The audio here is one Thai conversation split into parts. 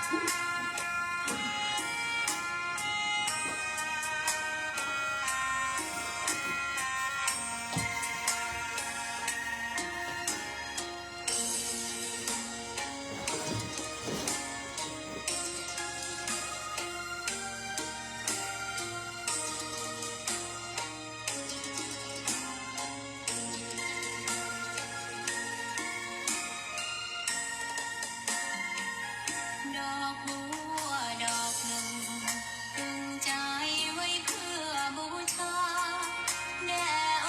ดอกบัวดอกหนึ่งพึงใจไว้เพื่อบูชาแด่อ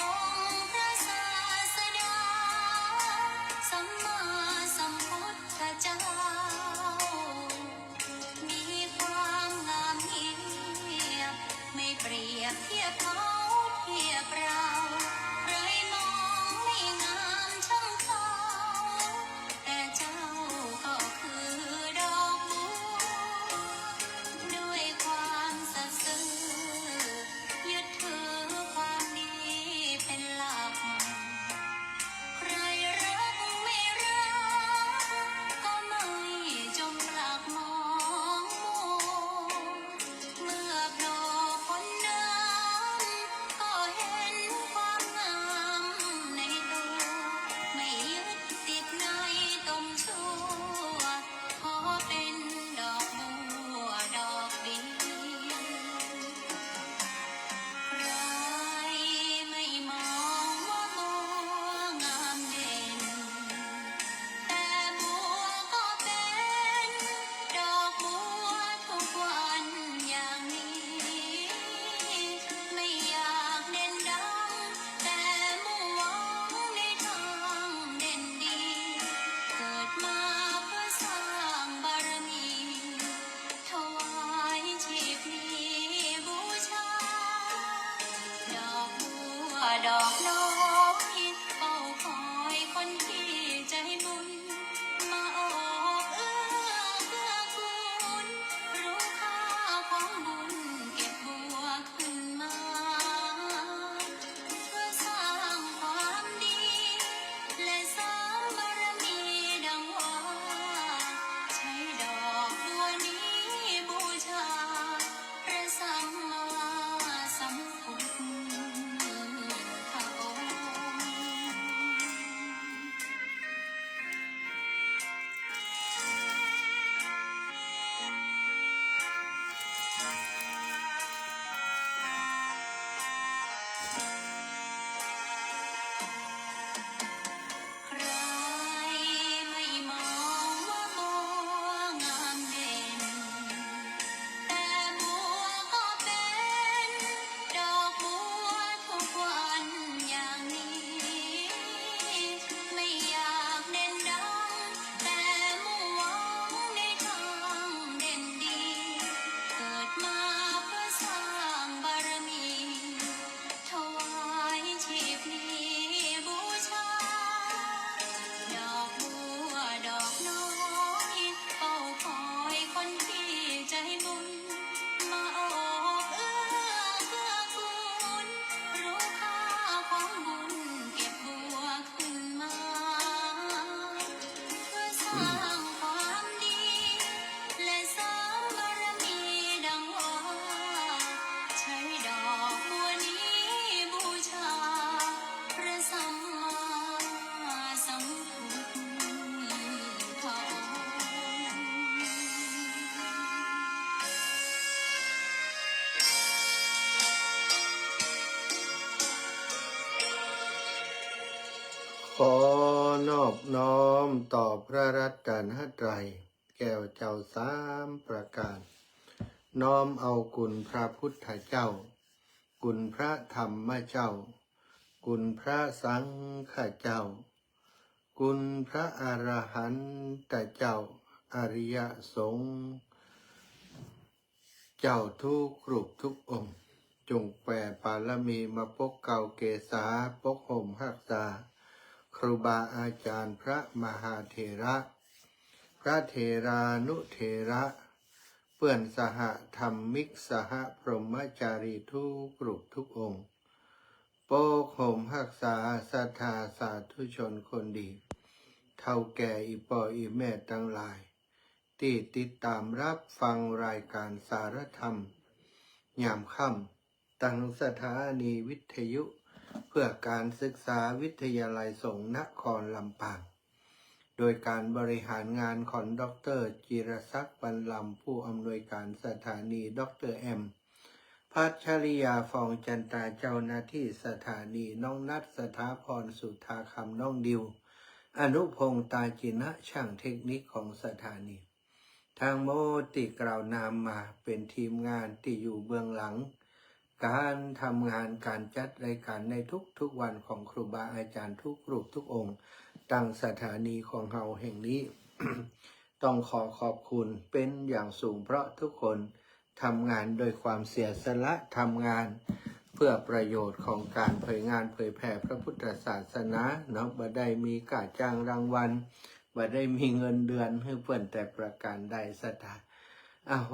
งค์พระศาสดาสัมมาสัมพุทธเจ้ามีความงามเอียบไม่เปรียบเทียบเขาเทียบเราใครมองไม่งามช่างเขาแต่เจ้าก็คือดอกบัวด้วยความสัตย์ซื่อยึดถือความดีเป็นหลักใครรักไม่รักก็ไม่จงหลักมองมัวเมื่อโผล่พ้นน้ำก็เห็นความงามในตัวไม่ยึดติดในตมชั่วขอเป็นดอกบัวดอกเดียวใครไม่มองว่าบัวงามเด่นแต่บัวก็เป็นดอกบัวทุกวันอย่างนี้ไม่อยากเด่นดังแต่มุ่งหวังในทางเด่นดีเกิดมาเพื่อสร้างบารมีถวายชีพนี้บูชาดอกบัวดอกน้อยเฝ้าคอยคนที่ใจบุญมาออกเอื้อเพื่อคุณรู้ค่าของบุญเก็บบัวขึ้นมาเพื่อสร้างความดีและสร้างบารมีดังว่าใช้ดอกบัวนี้บูชาพระสัมมาสัมพุทธองค์ ใครไม่มองว่าบัวงามเด่นแต่บัวก็เป็นดอกบัวทุกวันอย่างนี้ไม่อยากเด่นดังแต่มุ่งหวังในทางเด่นดีเกิดมาเพื่อสร้างบารมีถวายชีพนี้บูชาดอกบัวดอกน้อยเฝ้าคอยคนที่ใจบุญมาออกเอื้อเพื่อคุณรู้ค่าของบุญเก็บบัวขึ้นมาเพื่อสร้างความดีและสร้างบารมีดังว่าใช้ดอกบัวนี้บูชาพระสัมมาสัมพุทธองค์ ขอนอบน้อมต่อพระรัตนตรัยแก้วเจ้าสามประการ น้อมเอาคุณพระพุทธเจ้า คุณพระธรรมเจ้า คุณพระสังฆเจ้า คุณพระอรหันตเจ้าอริยสงฆ์เจ้าทุกรูปทุกองค์ จงแผ่บารมีมาปกเก่าเกษาปกห่มรักษาครูบาอาจารย์พระมหาเถระ พระเถรานุเถระ เพื่อนสหธรรมิกสหพรหมจารีทุกรูปทุกองค์ปกห่มรักษาศรัทธาสาธุชนคนดี เท่าแก่อีป่ออีแม่ทั้งหลาย ที่ติดตามรับฟังรายการสารธรรมยามค่ำตั้งสถานีวิทยุเพื่อการศึกษาวิทยาลัยสงฆ์นครลำปางโดยการบริหารงานของดร.จิรศักดิ์ บรรลำผู้อำนวยการสถานีดร.แอมพัชริยาฟองจันตาเจ้าหน้าที่สถานีน้องนัทสถาพรสุธาคำน้องดิวอนุพงษ์ตาจินะช่างเทคนิคของสถานีทางโมติกล่าวนามมาเป็นทีมงานที่อยู่เบื้องหลังการทำงานการจัดรายการในทุกๆวันของครูบาอาจารย์ทุกรูปทุกองค์ตั้งสถานีของเราแห่งนี้ ต้องขอขอบคุณเป็นอย่างสูงเพราะทุกคนทำงานโดยความเสียสละทำงานเพื่อประโยชน์ของการเผยงานเผยแผ่พระพุทธศาสนาเนาะบ่ได้มีการจ้างรางวัลบ่ได้มีเงินเดือนให้เพื่อนแต่ประการใดสถา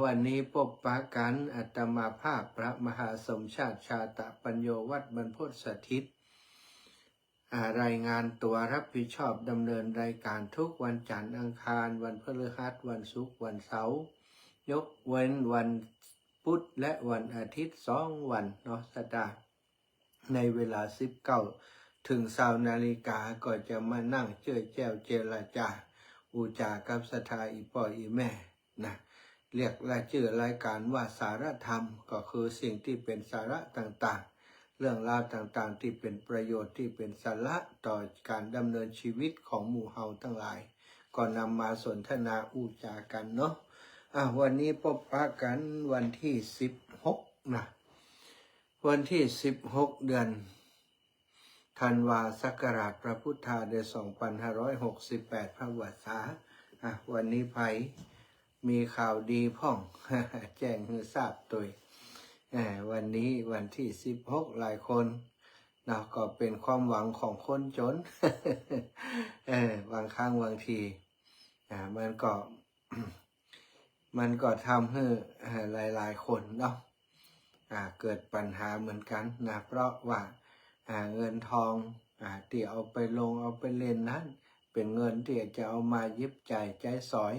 วันนี้พบปะกันอาตมาภาพพระมหาสมชาติชาตปัญโยวัดบรรพตสถิตรายงานตัวรับผิดชอบดำเนินรายการทุกวันจันทร์อังคารวันพฤหัสวันศุกร์วันเสาร์ยกเว้นวันพุธและวันอาทิตย์2 วันเนาะสตาร์ในเวลา19ถึง20 นาฬิกาก็จะมานั่งเจ้อแจ้วเจรจาอุจากับสถาอีพ่ออีแม่นะเรียกรายชื่อรายการว่าสารธรรมก็คือสิ่งที่เป็นสาระต่างๆเรื่องราวต่างๆที่เป็นประโยชน์ที่เป็นสาระต่อการดำเนินชีวิตของหมู่เฮาทั้งหลายก็นำมาสนทนาอุจากันเนาะวันนี้พบปะกันวันที่16นะวันที่16เดือนธันวาศักราชพระพุทธาเดือน2568พระวรรษาวันนี้ไผมีข่าวดีพ่อง แจ้งให้ทราบตัววันนี้วันที่16หลายคนนะก็เป็นความหวังของคนจน บางครั้งบางทีมันก็ทำให้หลายคนเนาะเกิดปัญหาเหมือนกันนะเพราะว่าเงินทองที่เอาไปลงเอาไปเล่นนั้นเป็นเงินที่จะเอามายิบจ่ายใจสอย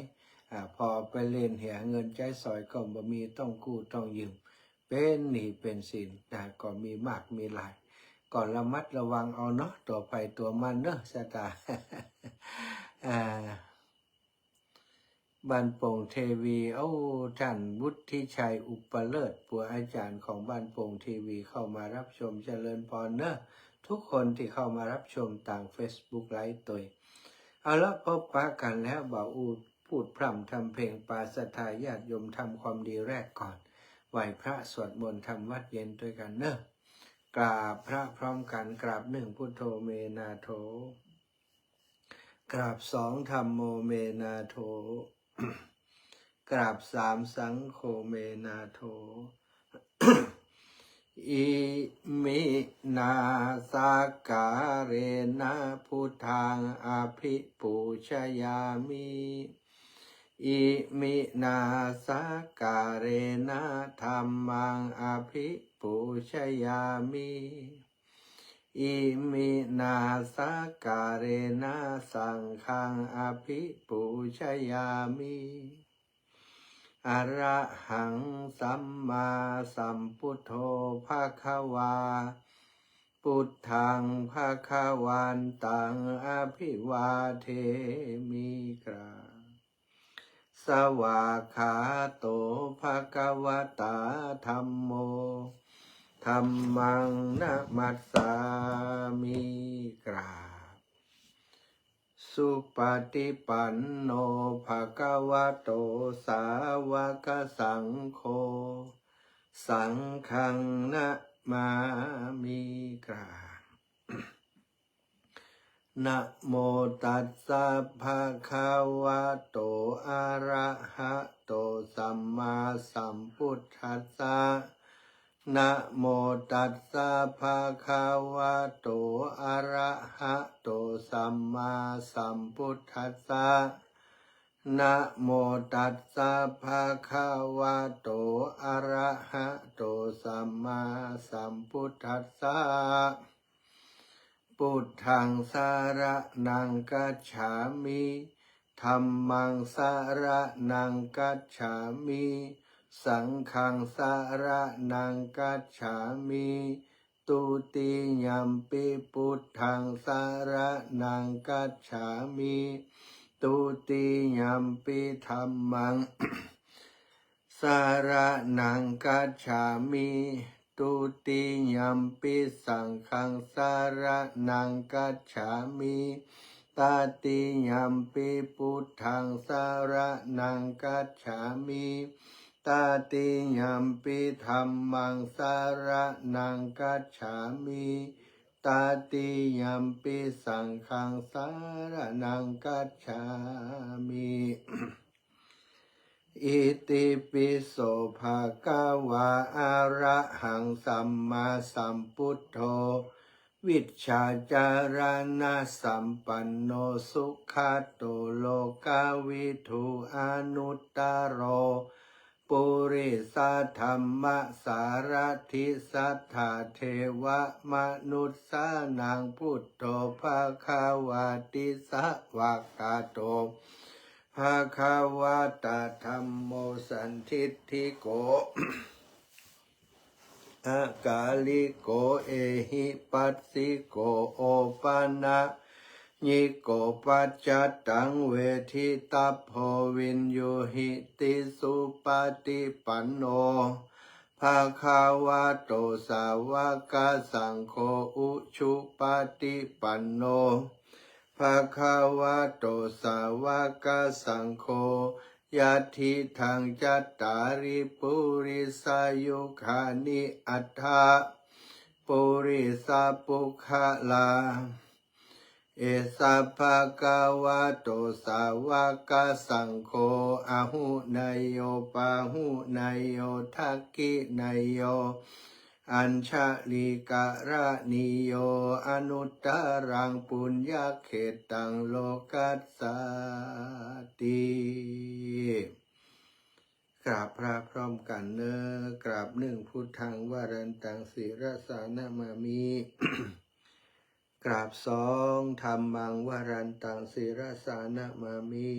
พอไปเล่นเหียเงินใจสอยก็บ่มีต้องกู้ต้องยืมเป็นหนี้เป็นสินก็มีมากมีหลายก่อนระมัดระวังเอาเนาะตัวไปตัวมันเนาะสตา บ้านโป่งเทวีท่านวุฒิชัยอุปเลิศผู้อาจารย์ของบ้านโป่งทีวีเข้ามารับชมเจริญพรเนอะทุกคนที่เข้ามารับชมต่าง Facebook ไลฟ์ตัวเอาละพบปะกันแล้วบ่าวอูพูดพร่ำทำเพลงปาศรัทธาญาติโยมทำความดีแรกก่อนไหว้พระสวดมนต์ทำวัดเย็นด้วยกันเนอะกราบพระพร้อมกันกราบ1พุทโธเมนาโถกราบ2ธัมโมเมนาโถกราบ3สังโฆเมนาโถ อิมินาสากาเรนะพุทธังอภิปูชยามิอิมินาสากาเรนะธัมมังอภิปูชยามิอิมินาสากาเรนะสังฆังอภิปูชยามิอะระหังสัมมาสัมพุทโธภะคะวาพุทธังภะคะวันตังอภิวาเทมิกราสวากขาโตภะคะวะตาธัมโมธัมมังนะมัสสามิกราสุปฏิปันโนภะคะวะโตสาวกสังโฆสังฆังนะมามิกรานะโมตัสสะภะคะวะโตอะระหะโตสัมมาสัมพุทธัสสะนะโมตัสสะภะคะวะโตอะระหะโตสัมมาสัมพุทธัสสะนะโมตัสสะภะคะวะโตอะระหะโตสัมมาสัมพุทธัสสะพุทธังสารนังกัจฉามิ ธัมมังสารนังกัจฉามิสังฆังสารนังกัจฉามิตุติยัมปิพุทธังสารนังกัจฉามิตุติยัมปิธัมมัง สารนังกัจฉามิตุติยัมปิสังฆังสารนังกัจฉามิตาติยัมปิพุทธังสารนังกัจฉามิตาติยัมปิธัมมังสารนังกัจฉามิตาติยัมปิสังฆังสารนังกัจฉามิ อิติปิโสภะคะวะอะระหังสัมมาสัมพุทโธวิชชาจารณะสัมปันโนสุขัตโตโลกาวิทูอนุตตโรปุริสธรรมสารถิสัทธาเทวมนุสสานังพุทโธภะคะวะติสวากาโตภะคะวะตะธัมโมสันทิฏฐิโก อากาลิโกเอหิปัสสิโกโอปานะญิโกปัจจตังเวทิตาโพวินโยหิติสุปฏิปันโนภะคะวะโตสาวกสังโฆอุชุปฏิปันโนภะคะวะโตสาวกสังโฆยะทิทังจัตตาริปุริสายุคานิอัฏฐาปุริสาปุคลาเอสัพพะกวะโตสาวกสังโฆอะหุนายโยปะหุนายโยทักขินายโยอัญชลิกะระนิโยอนุตตรังปุญญเขตังโลกัสสติกราบพระพร้อมกันเนอกราบหนึ่งพุทธังวรันตังศิรสานามามิ กราบสองธัมมังวรันตังศิรสานามามิ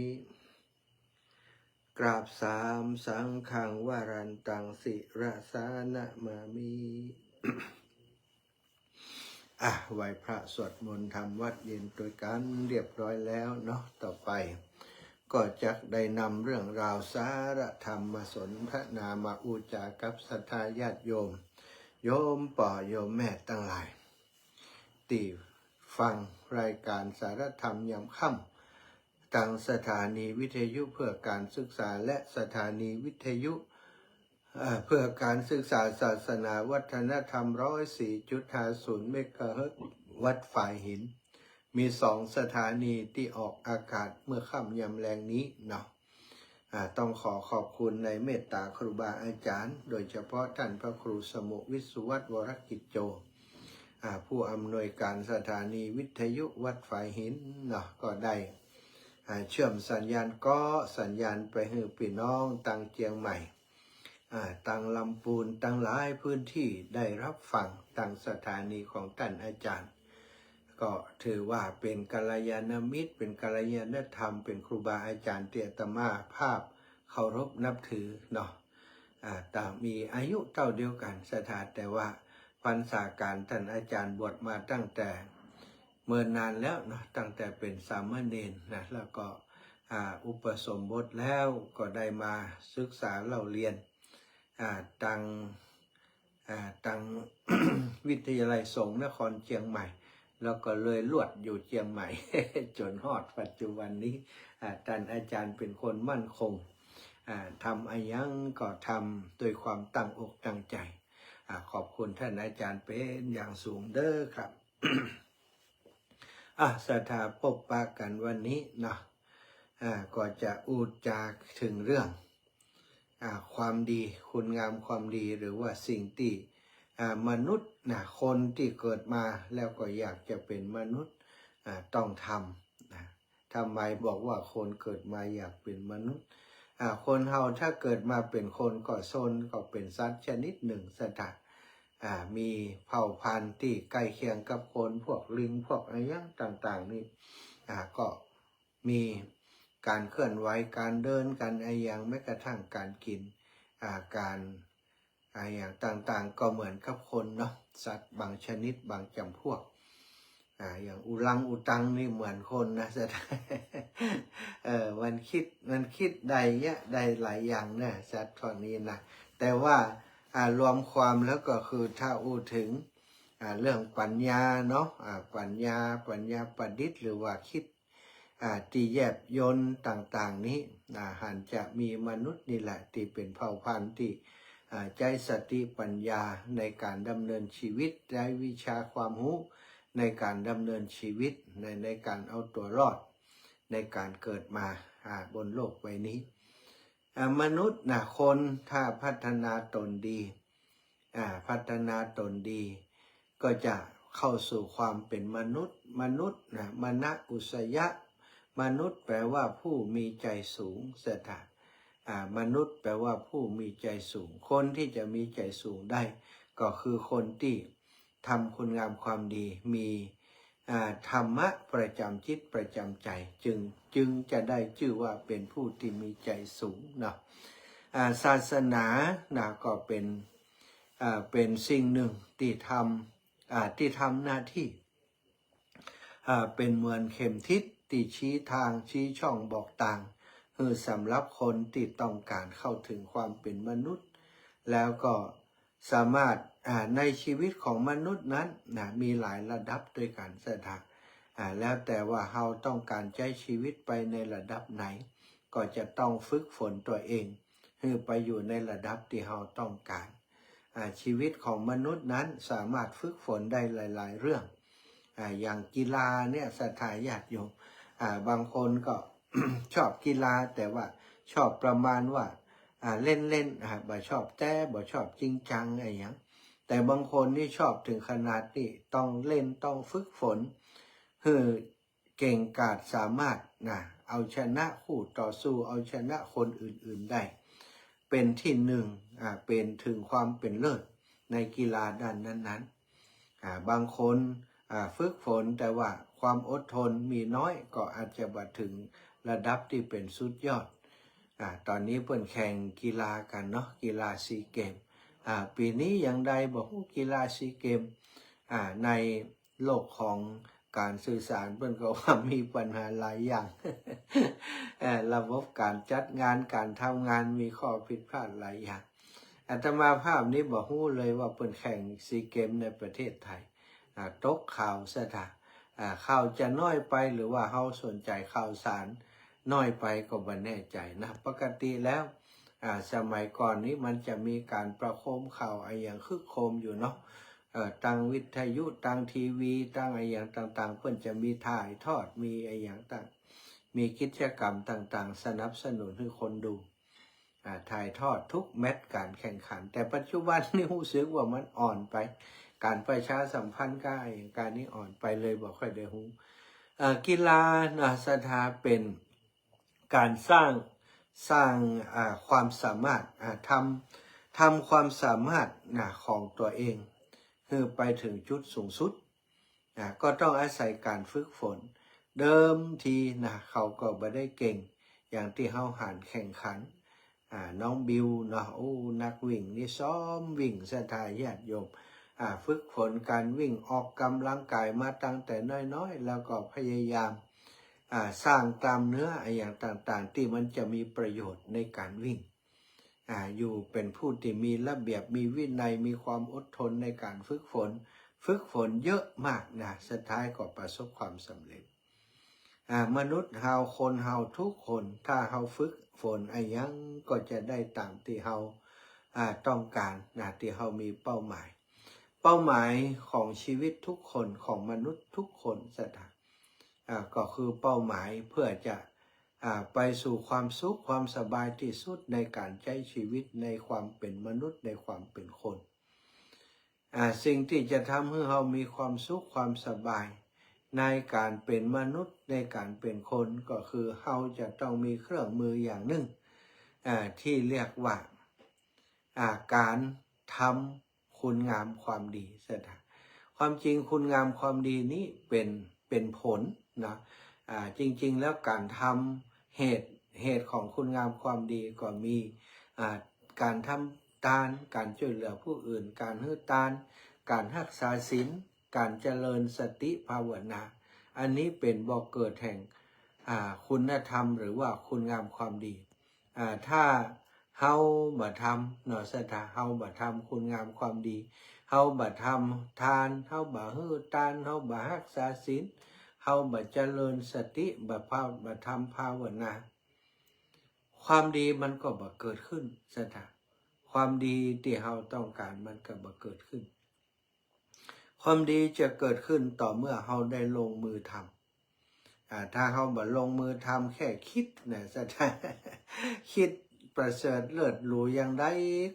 กราบสามสังฆังวรันตังศิรสานามามิ ไหว้พระสวดมนต์ทำวัดเย็นโดยกันเรียบร้อยแล้วเนาะต่อไปก็จะได้นำเรื่องราวสาระธรรมมาสนทนามาอุจากับศรัทธาญาติโยมโยมป่อโยมแม่ตั้งหลายตีฟังรายการสารธรรมยามค่ำทางสถานีวิทยุเพื่อการศึกษาและสถานีวิทยุเพื่อการศึกษาศาสนาวัฒนธรรม 104.50 เมกะเฮิรตซ์วัดฝ่ายหินมี2 สถานีที่ออกอากาศเมื่อค่ำยามแรงนี้เนาะต้องขอบคุณในเมตตาครูบาอาจารย์โดยเฉพาะท่านพระครูสมุวิสุวัฒน์วรกิจโจผู้อำนวยการสถานีวิทยุวัดฝ่ายหินเนาะก็ได้เชื่อมสัญญาณก็สัญญาณไปให้พี่น้องตังเจียงใหม่ตังลำปูนตังหลายพื้นที่ได้รับฟังตังสถานีของท่านอาจารย์ก็ถือว่าเป็นกัลยาณมิตรเป็นกัลยาณธรรมเป็นครูบาอาจารย์เตียตมาภาพเคารพนับถือเนาะต่างมีอายุเท่าเดียวกันสถานแต่ว่าพรรษาการท่านอาจารย์บวชมาตั้งแต่เมื่อนานแล้วเนาะตั้งแต่เป็นสามเณรนะแล้วก็อุปสมบทแล้วก็ได้มาศึกษาเล่าเรียนตัง วิทยาลัยสงฆ์นครเชียงใหม่แล้วก็เลยลวดอยู่เชียงใหม่ จนฮอดปัจจุบันนี้ท่านอาจารย์เป็นคนมั่นคงทำอะไรยังก็ทำโดยความตั้งอกตั้งใจขอบคุณท่านอาจารย์เป็นอย่างสูงเด้อครับ สถาพบปะกันวันนี้เนาะก็จะอูดจากถึงเรื่องความดีคุณงามความดีหรือว่าสิ่งที่มนุษย์คนที่เกิดมาแล้วก็อยากจะเป็นมนุษย์ต้องทำทำไมบอกว่าคนเกิดมาอยากเป็นมนุษย์คนเฮาถ้าเกิดมาเป็นคนก็ซนก็เป็นสัตว์ชนิดหนึ่งสถานมีเผ่าพันธุ์ที่ใกล้เคียงกับคนพวกลิงพวกอะไรอย่างต่างๆนี่ก็มี การเคลื่อนไหวการเดินการอย่างแม้กระทั่งการกินการอย่างต่างๆก็เหมือนกับคนเนาะสัตว์บางชนิดบางจำพวกอย่างอุลังอุตังนี่เหมือนคนนะสัตว์ มันคิดได้เยอะได้หลายอย่างนะสัตว์ตัวนี้นะแต่ว่ารวมความแล้วก็คือถ้าอู้ถึงเรื่องปัญญาเนาะปัญญาประดิษฐ์หรือว่าคิดที่แยบยลต่างๆนี้หันจะมีมนุษย์นี่แหละที่เป็นเผ่าพันธุ์ที่ใจสติปัญญาในการดำเนินชีวิตได้วิชาความรู้ในการดำเนินชีวิตในการเอาตัวรอดในการเกิดมาบนโลกใบนี้มนุษย์คนถ้าพัฒนาตนดีก็จะเข้าสู่ความเป็นมนุษย์มณอุสยะมนุษย์แปลว่าผู้มีใจสูงสถามนุษย์แปลว่าผู้มีใจสูงคนที่จะมีใจสูงได้ก็คือคนที่ทำคุณงามความดีมีธรรมะประจำจิตประจำใจจึงจะได้ชื่อว่าเป็นผู้ที่มีใจสูงเนาะศาสนาก็เป็นสิ่งหนึ่งที่ทำหน้าที่เป็นเหมือนเข็มทิศที่ชี้ทางชี้ช่องบอกทางคือสำหรับคนที่ต้องการเข้าถึงความเป็นมนุษย์แล้วก็สามารถในชีวิตของมนุษย์นั้นมีหลายระดับด้วยกันสถาแล้วแต่ว่าเราต้องการใช้ชีวิตไปในระดับไหนก็จะต้องฝึกฝนตัวเองให้ไปอยู่ในระดับที่เราต้องการชีวิตของมนุษย์นั้นสามารถฝึกฝนได้หลายๆเรื่องอย่างกีฬาเนี่ยศรัทธาญาติโยมบางคนก็ ชอบกีฬาแต่ว่าชอบประมาณว่าเล่นบ่ชอบบ่ชอบจริงจังอะไรอย่างแต่บางคนนี่ชอบถึงขนาดที่ต้องเล่นต้องฝึกฝนคือเก่งกาจสามารถเอาชนะคู่ต่อสู้เอาชนะคนอื่นๆได้เป็นที่หนึ่งเป็นถึงความเป็นเลิศในกีฬาด้านนั้นๆบางคนฝึกฝนแต่ว่าความอดทนมีน้อยก็อาจจะมาถึงระดับที่เป็นสุดยอดตอนนี้เพิ่นแข่งกีฬากันเนาะกีฬาซีเกมปีนี้อย่างใดบอกกีฬาซีเกมในโลกของการสื่อสารเพิ่นก็ว่ามีปัญหาหลายอย่าง ระบบการจัดงานการทำงานมีข้อผิดพลาดหลายอย่างอาตมาภาพนี้บอกฮู้เลยว่าเพิ่นแข่งซีเกมในประเทศไทยตกข่าวซะท่าข่าวจะน้อยไปหรือว่าเฮาสนใจข่าวสารน้อยไปก็บ่แน่ใจนะปกติแล้วสมัยก่อนนี้มันจะมีการประโคมข่าวอย่างคึกโคมอยู่เนาะทางวิทยุทางทีวีทางอย่างต่างๆเพิ่นจะมีถ่ายทอดมีอย่างต่างมีกิจกรรมต่างๆสนับสนุนให้คนดูถ่ายทอดทุกแมตช์การแข่งขันแต่ปัจจุบันนี่รู้สึกว่ามันอ่อนไปการประชาสัมพันธ์การนี้อ่อนไปเลยบอกค่อยได้รู้กีฬาสถาเป็นการสร้างความสามารถทำความสามารถของตัวเองคือไปถึงจุดสูงสุดก็ต้องอาศัยการฝึกฝนเดิมทีเขาก็ไม่ได้เก่งอย่างที่เขาหันแข่งขันน้องบิวนักวิ่งนี่ซ้อมวิ่งสถาญาติโยมฝึกฝนการวิ่งออกกำลังกายมาตั้งแต่น้อยๆแล้วก็พยายามสร้างกล้ามเนื้ออย่างต่างๆที่มันจะมีประโยชน์ในการวิ่งอยู่เป็นผู้ที่มีระเบียบมีวินัยมีความอดทนในการฝึกฝนเยอะมากสุดท้ายก็ประสบความสำเร็จมนุษย์คนทุกคนถ้าฝึกฝนยังก็จะได้ตามที่ต้องการที่มีเป้าหมายของชีวิตทุกคนของมนุษย์ทุกคนก็คือเป้าหมายเพื่อจะไปสู่ความสุขความสบายที่สุดในการใช้ชีวิตในความเป็นมนุษย์ในความเป็นคนสิ่งที่จะทำให้เรามีความสุขความสบายในการเป็นมนุษย์ในการเป็นคนก็คือเราจะต้องมีเครื่องมืออย่างหนึ่งที่เรียกว่าการทำคุณงามความดีความจริงคุณงามความดีนี้เป็นผลนะจริงๆแล้วการทำ เหตุของคุณงามความดีก็มีการทำทานการช่วยเหลือผู้อื่นการให้ทานการรักษาศีลการเจริญสติภาวนาอันนี้เป็นบ่อเกิดแห่งคุณธรรมหรือว่าคุณงามความดีถ้าเฮาบ่ทำเนาะสถาเฮาบ่ทำคุณงามความดีเฮาบ่ทำทานเฮาบ่ให้ทานเฮาบ่รักษาศีลเฮาบ่เจริญสติบ่ทำภาวนาความดีมันก็บ่เกิดขึ้นสถาความดีที่เฮาต้องการมันก็บ่เกิดขึ้นความดีจะเกิดขึ้นต่อเมื่อเฮาได้ลงมือทำถ้าเฮาบ่ลงมือทำแค่คิดนะสถาคิดประเสริฐเลิศหรูอย่างใด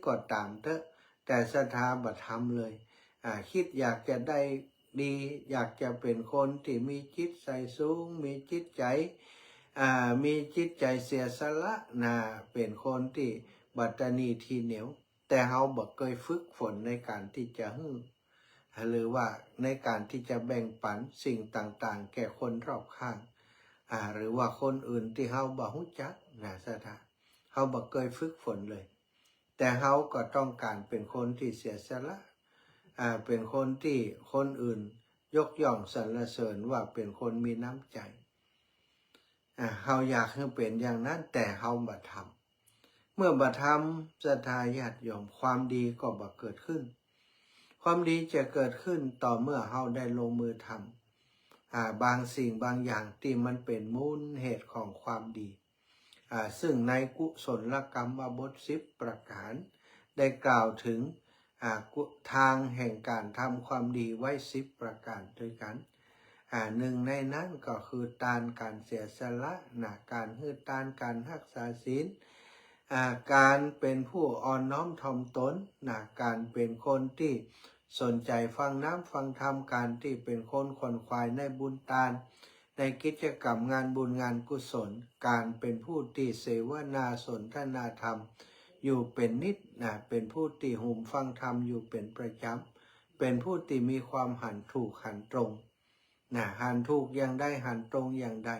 ก็ตามเถอะแต่ศรัทธาบ่ทำเลยคิดอยากจะได้ดีอยากจะเป็นคนที่มีจิตใจสูงมีจิตใจมีจิตใจเสียสละเป็นคนที่บัตนีทีเหนียวแต่เฮาบ่เคยฝึกฝนในการที่จะหรือว่าในการที่จะแบ่งปันสิ่งต่างๆแก่คนรอบข้างหรือว่าคนอื่นที่เฮาบ่รู้จักศรัทธาเฮาบ่เคยฝึกฝนเลยแต่เฮาก็ต้องการเป็นคนที่เสียสละเป็นคนที่คนอื่นยกย่องสรรเสริญว่าเป็นคนมีน้ำใจเฮาอยากให้เป็นอย่างนั้นแต่เฮาบ่ทำเมื่อบ่ทำศรัทธาญาติโยมความดีก็บ่เกิดขึ้นความดีจะเกิดขึ้นต่อเมื่อเฮาได้ลงมือทำบางสิ่งบางอย่างที่มันเป็นมูลเหตุของความดีซึ่งในกุศลกรรมบท10ประการได้กล่าวถึงทางแห่งการทำความดีไว้10ประการด้วยกันหนึ่งในนั้นก็คือทานการเสียสละการให้ทานการรักษาศีลการเป็นผู้อ่อนน้อมถ่อมตนการเป็นคนที่สนใจฟังน้ำฟังธรรมการที่เป็นคนขวนขวายในบุญทานในกิจกรรมงานบุญงานกุศลการเป็นผู้ที่เสวนาสนทนาธรรมอยู่เป็นนิดเป็นผู้ที่หุมฟังธรรมอยู่เป็นประจำเป็นผู้ที่มีความหันถูกหันตรงหันถูกอย่างใดหันตรงอย่างใด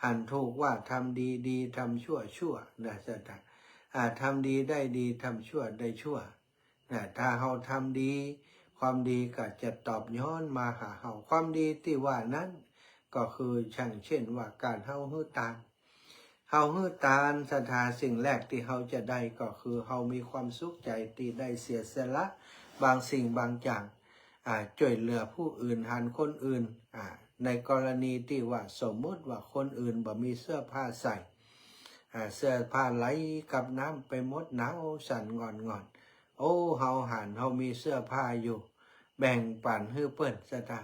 หันถูกว่าทำดีดีทำชั่วชั่วสัตว์ทำดีได้ดีทำชั่วได้ชั่วถ้าเราทำดีความดีก็จะตอบย้อนมาหาเราความดีที่ว่านั้นก็คือเช่นว่าการเฮาฮื้อตานศรัทธาสิ่งแรกที่เฮาจะได้ก็คือเฮามีความสุขใจที่ได้เสียสละบางสิ่งบางอย่างช่วยเหลือผู้อื่นหันคนอื่นในกรณีที่ว่าสมมติว่าคนอื่นบ่มีเสื้อผ้าใส่เสื้อผ้าไหลกับน้ำไปหมดหนาวสั่นงอนโอ้เฮามีเสื้อผ้าอยู่แบ่งปันให้เปิ้นศรัทธา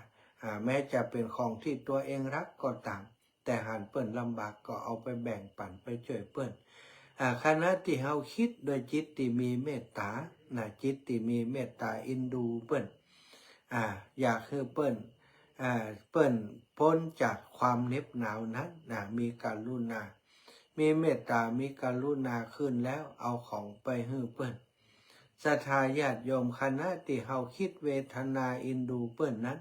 แม้จะเป็นของที่ตัวเองรักก็ตามแต่หันเปิ้นลำบากก็เอาไปแบ่งปันไปช่วยเปิ้นขณะที่เฮาคิดโดยจิตที่มีเมตตาจิตที่มีเมตตาอินดูเปิ้นอยากให้เปิ้นพ้นจากความเหน็บหนาวนั้นมีกรุณามีเมตตามีกรุณาขึ้นแล้วเอาของไปให้เปิ้นศรัทธาญาติโยมคณะที่เฮาคิดเวทนาอินดูเปิ้นนั้น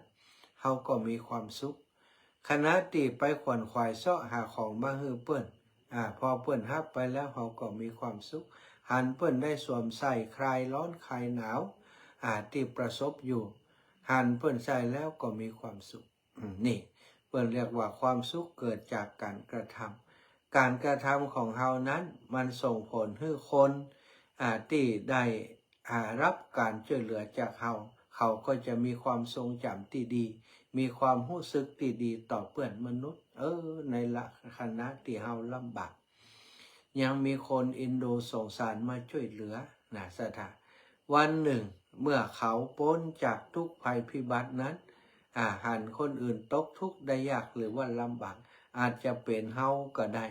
เฮาก็มีความสุขคณะที่ไปขวนขวายเสาะหาของมาให้เปิ้นพอเปิ้นรับไปแล้วเฮาก็มีความสุขหันเปิ้นได้สวมใส่คลายร้อนคลายหนาวที่ประสบอยู่หันเปิ้นใส่แล้วก็มีความสุขนี่เปิ้นเรียกว่าความสุขเกิดจากการกระทำการกระทำของเฮานั้นมันส่งผลให้คนที่ได้รับการช่วยเหลือจากเขาก็จะมีความทรงจำที่ดีมีความรู้สึกที่ดีต่อเพื่อนมนุษย์ในละคณะที่เฮาลำบากยังมีคนอินโดสงสารมาช่วยเหลือศรัทธาวันหนึ่งเมื่อเขาพ้นจากทุกภัยพิบัตินั้นหันคนอื่นตกทุกข์ได้ยากหรือว่าลำบากอาจจะเป็นเฮาก็ได้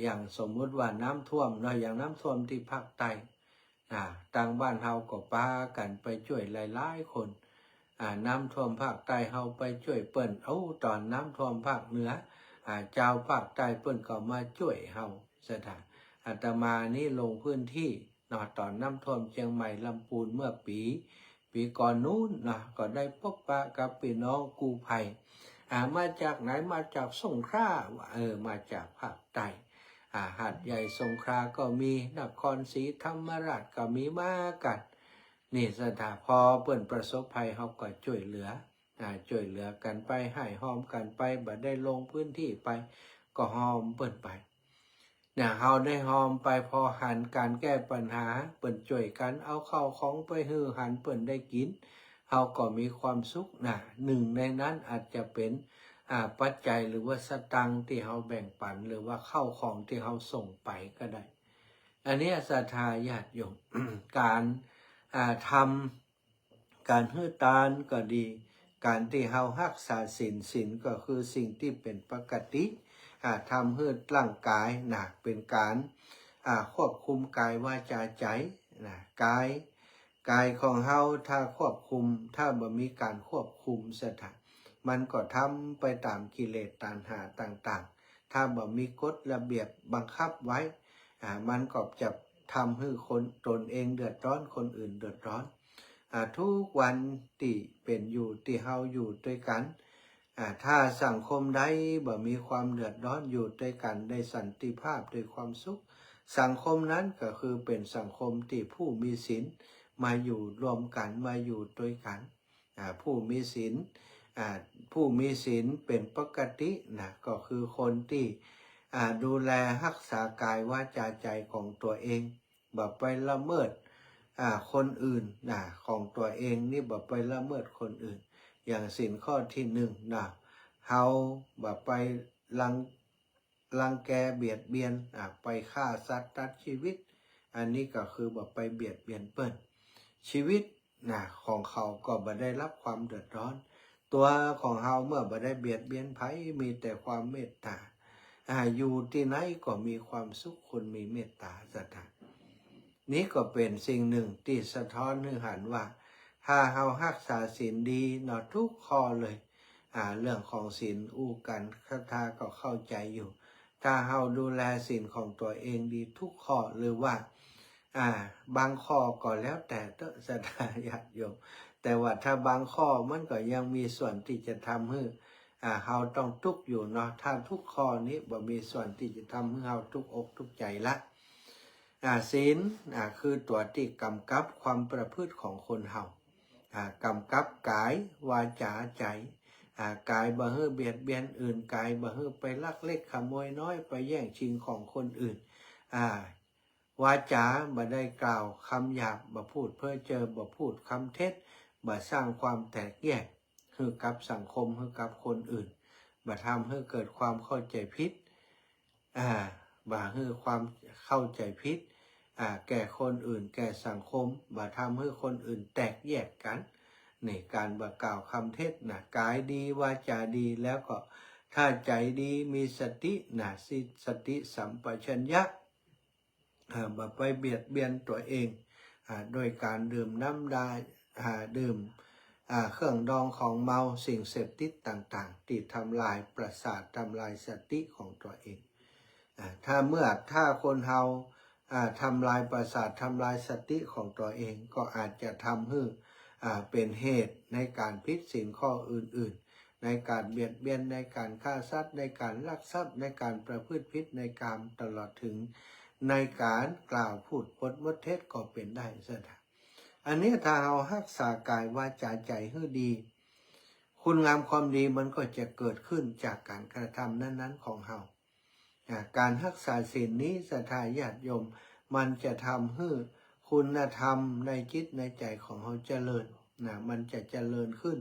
อย่างสมมุติว่าน้ำท่วมอย่างน้ำท่วมที่ภาคใต้ทางบ้านเฮาก็พากันไปช่วยหลายๆคนน้ำท่วมภาคใต้เฮาไปช่วยเปิ้นตอนน้ำท่วมภาคเหนือเจ้าภาคใต้เปิ้นก็มาช่วยเฮาสถานอาตมานี่ลงพื้นที่ตอนน้ำท่วมเชียงใหม่ลำพูนเมื่อปีก่อนนู้นก็ได้พบปะกับพี่น้องกู้ภัยมาจากไหนมาจากสงขลามาจากภาคใต้ หาดใหญ่สงขลาก็มีนครศรีธรรมราชก็มีมากันนี่สถาพอเปิ่นประสบภัยเขาก็ช่วยเหลือช่วยเหลือกันไปให้หอมกันไปบ่ได้ลงพื้นที่ไปก็หอมเปิ่นไปเฮาได้หอมไปพอหันการแก้ปัญหาเปิ่นช่วยกันเอาเข้าของไปฮือหันเปิ่นได้กินเฮาก็มีความสุขหนึ่งในนั้นอาจจะเป็นปัจจัยหรือว่าสตังค์ที่เฮาแบ่งปันหรือว่าเข้าของที่เฮาส่งไปก็ได้อันนี้ศรัทธาญาติโยม การทำการฮื้อตานก็ดีการที่เฮารักษาศีลก็คือสิ่งที่เป็นปกติทำให้ร่างกายเป็นการควบคุมกายวาจาใจกายของเฮาถ้าควบคุมถ้าบ่มีการควบคุมสถานมันก็ทำไปตามกิเลสตัณหาต่างๆถ้าบ่มีกฎระเบียบบังคับไว้มันก็จะทำให้คนตนเองเดือดร้อนคนอื่นเดือดร้อนทุกวันที่เป็นอยู่ที่เฮาอยู่ด้วยกันถ้าสังคมใดบ่มีความเดือดร้อนอยู่ด้วยกันได้สันติภาพด้วยความสุขสังคมนั้นก็คือเป็นสังคมที่ผู้มีศีลมาอยู่รวมกันมาอยู่ด้วยกันผู้มีศีลเป็นปกติก็คือคนที่ดูแลรักษากายวาจาใจของตัวเองบ่ไปละเมิดคนอื่นของตัวเองนี่บ่ไปละเมิดคนอื่นอย่างศีลข้อที่หนึ่งเฮาบ่ไปรังแกเบียดเบียนไปฆ่าสัตว์ตัดชีวิตอันนี้ก็คือบ่ไปเบียดเบียนเปิ้นชีวิตของเขาก็บ่ได้รับความเดือดร้อนตัวของเฮาเมื่อบ่ได้เบียดเบียนไผมีแต่ความเมตตาอยู่ที่ไหนก็มีความสุขคนมีเมตตาศรัทธานี้ก็เป็นสิ่งหนึ่งที่สะท้อนให้เห็นว่าถ้าเฮารักษาศีลดีทุกข้อเลยเรื่องของศีลอู้กันศรัทธาก็เข้าใจอยู่ถ้าเฮาดูแลศีลของตัวเองดีทุกข้อหรือว่าบางข้อก็แล้วแต่ศรัทธาญาติโยมแต่ว่าถ้าบางข้อมันก็ยังมีส่วนที่จะทำให้เฮาต้องทุกข์อยู่ถ้าทุกข้อนี้บ่มีส่วนที่จะทำให้เฮาทุกข์อกทุกข์ใจละศีลคือตัวที่กำกับความประพฤติของคนเฮากำกับกายวาจาใจกายบ่ให้เบียดเบียนอื่นกายบ่ให้ไปลักเล็กขโมยน้อยไปแย่งชิงของคนอื่นวาจาบ่ได้กล่าวคำหยาบบ่พูดเพ้อเจ้อบ่พูดคำเท็จบ่สร้างความแตกแยกให้กับสังคมให้กับคนอื่นบ่ทำให้เกิดความเข้าใจผิดบ่ให้ความเข้าใจผิดแก่คนอื่นแก่สังคมบ่ทำให้คนอื่นแตกแยกกันนี่การบ่กล่าวคำเท็จกายดีวาจาดีแล้วก็ถ้าใจดีมีสติสติสัมปชัญญะบ่ไปเบียดเบียนตัวเองโดยการดื่มน้ำดื่มเครื่องดองของเมาสิ่งเสพติดต่างๆที่ทำลายประสาททำลายสติของตัวเองถ้าคนเฮาทำลายประสาททำลายสติของตัวเองก็อาจจะทำให้เป็นเหตุในการผิดศีลข้ออื่นๆในการเบียดเบียนในการฆ่าสัตว์ในการลักทรัพย์ในการประพฤติผิดในกามตลอดถึงในการกล่าวพูดปดมดเท็จก็เป็นได้ซะนะอันนี้ถ้าเรารักษากายวาจาใจให้ดีคุณงามความดีมันก็จะเกิดขึ้นจากการกระทำนั้นๆของเราการรักษาศีลนี้ศรัทธาญาติโยมมันจะทำให้คุณธรรมในจิตในใจของเราเจริญมันจะเจริญขึ้น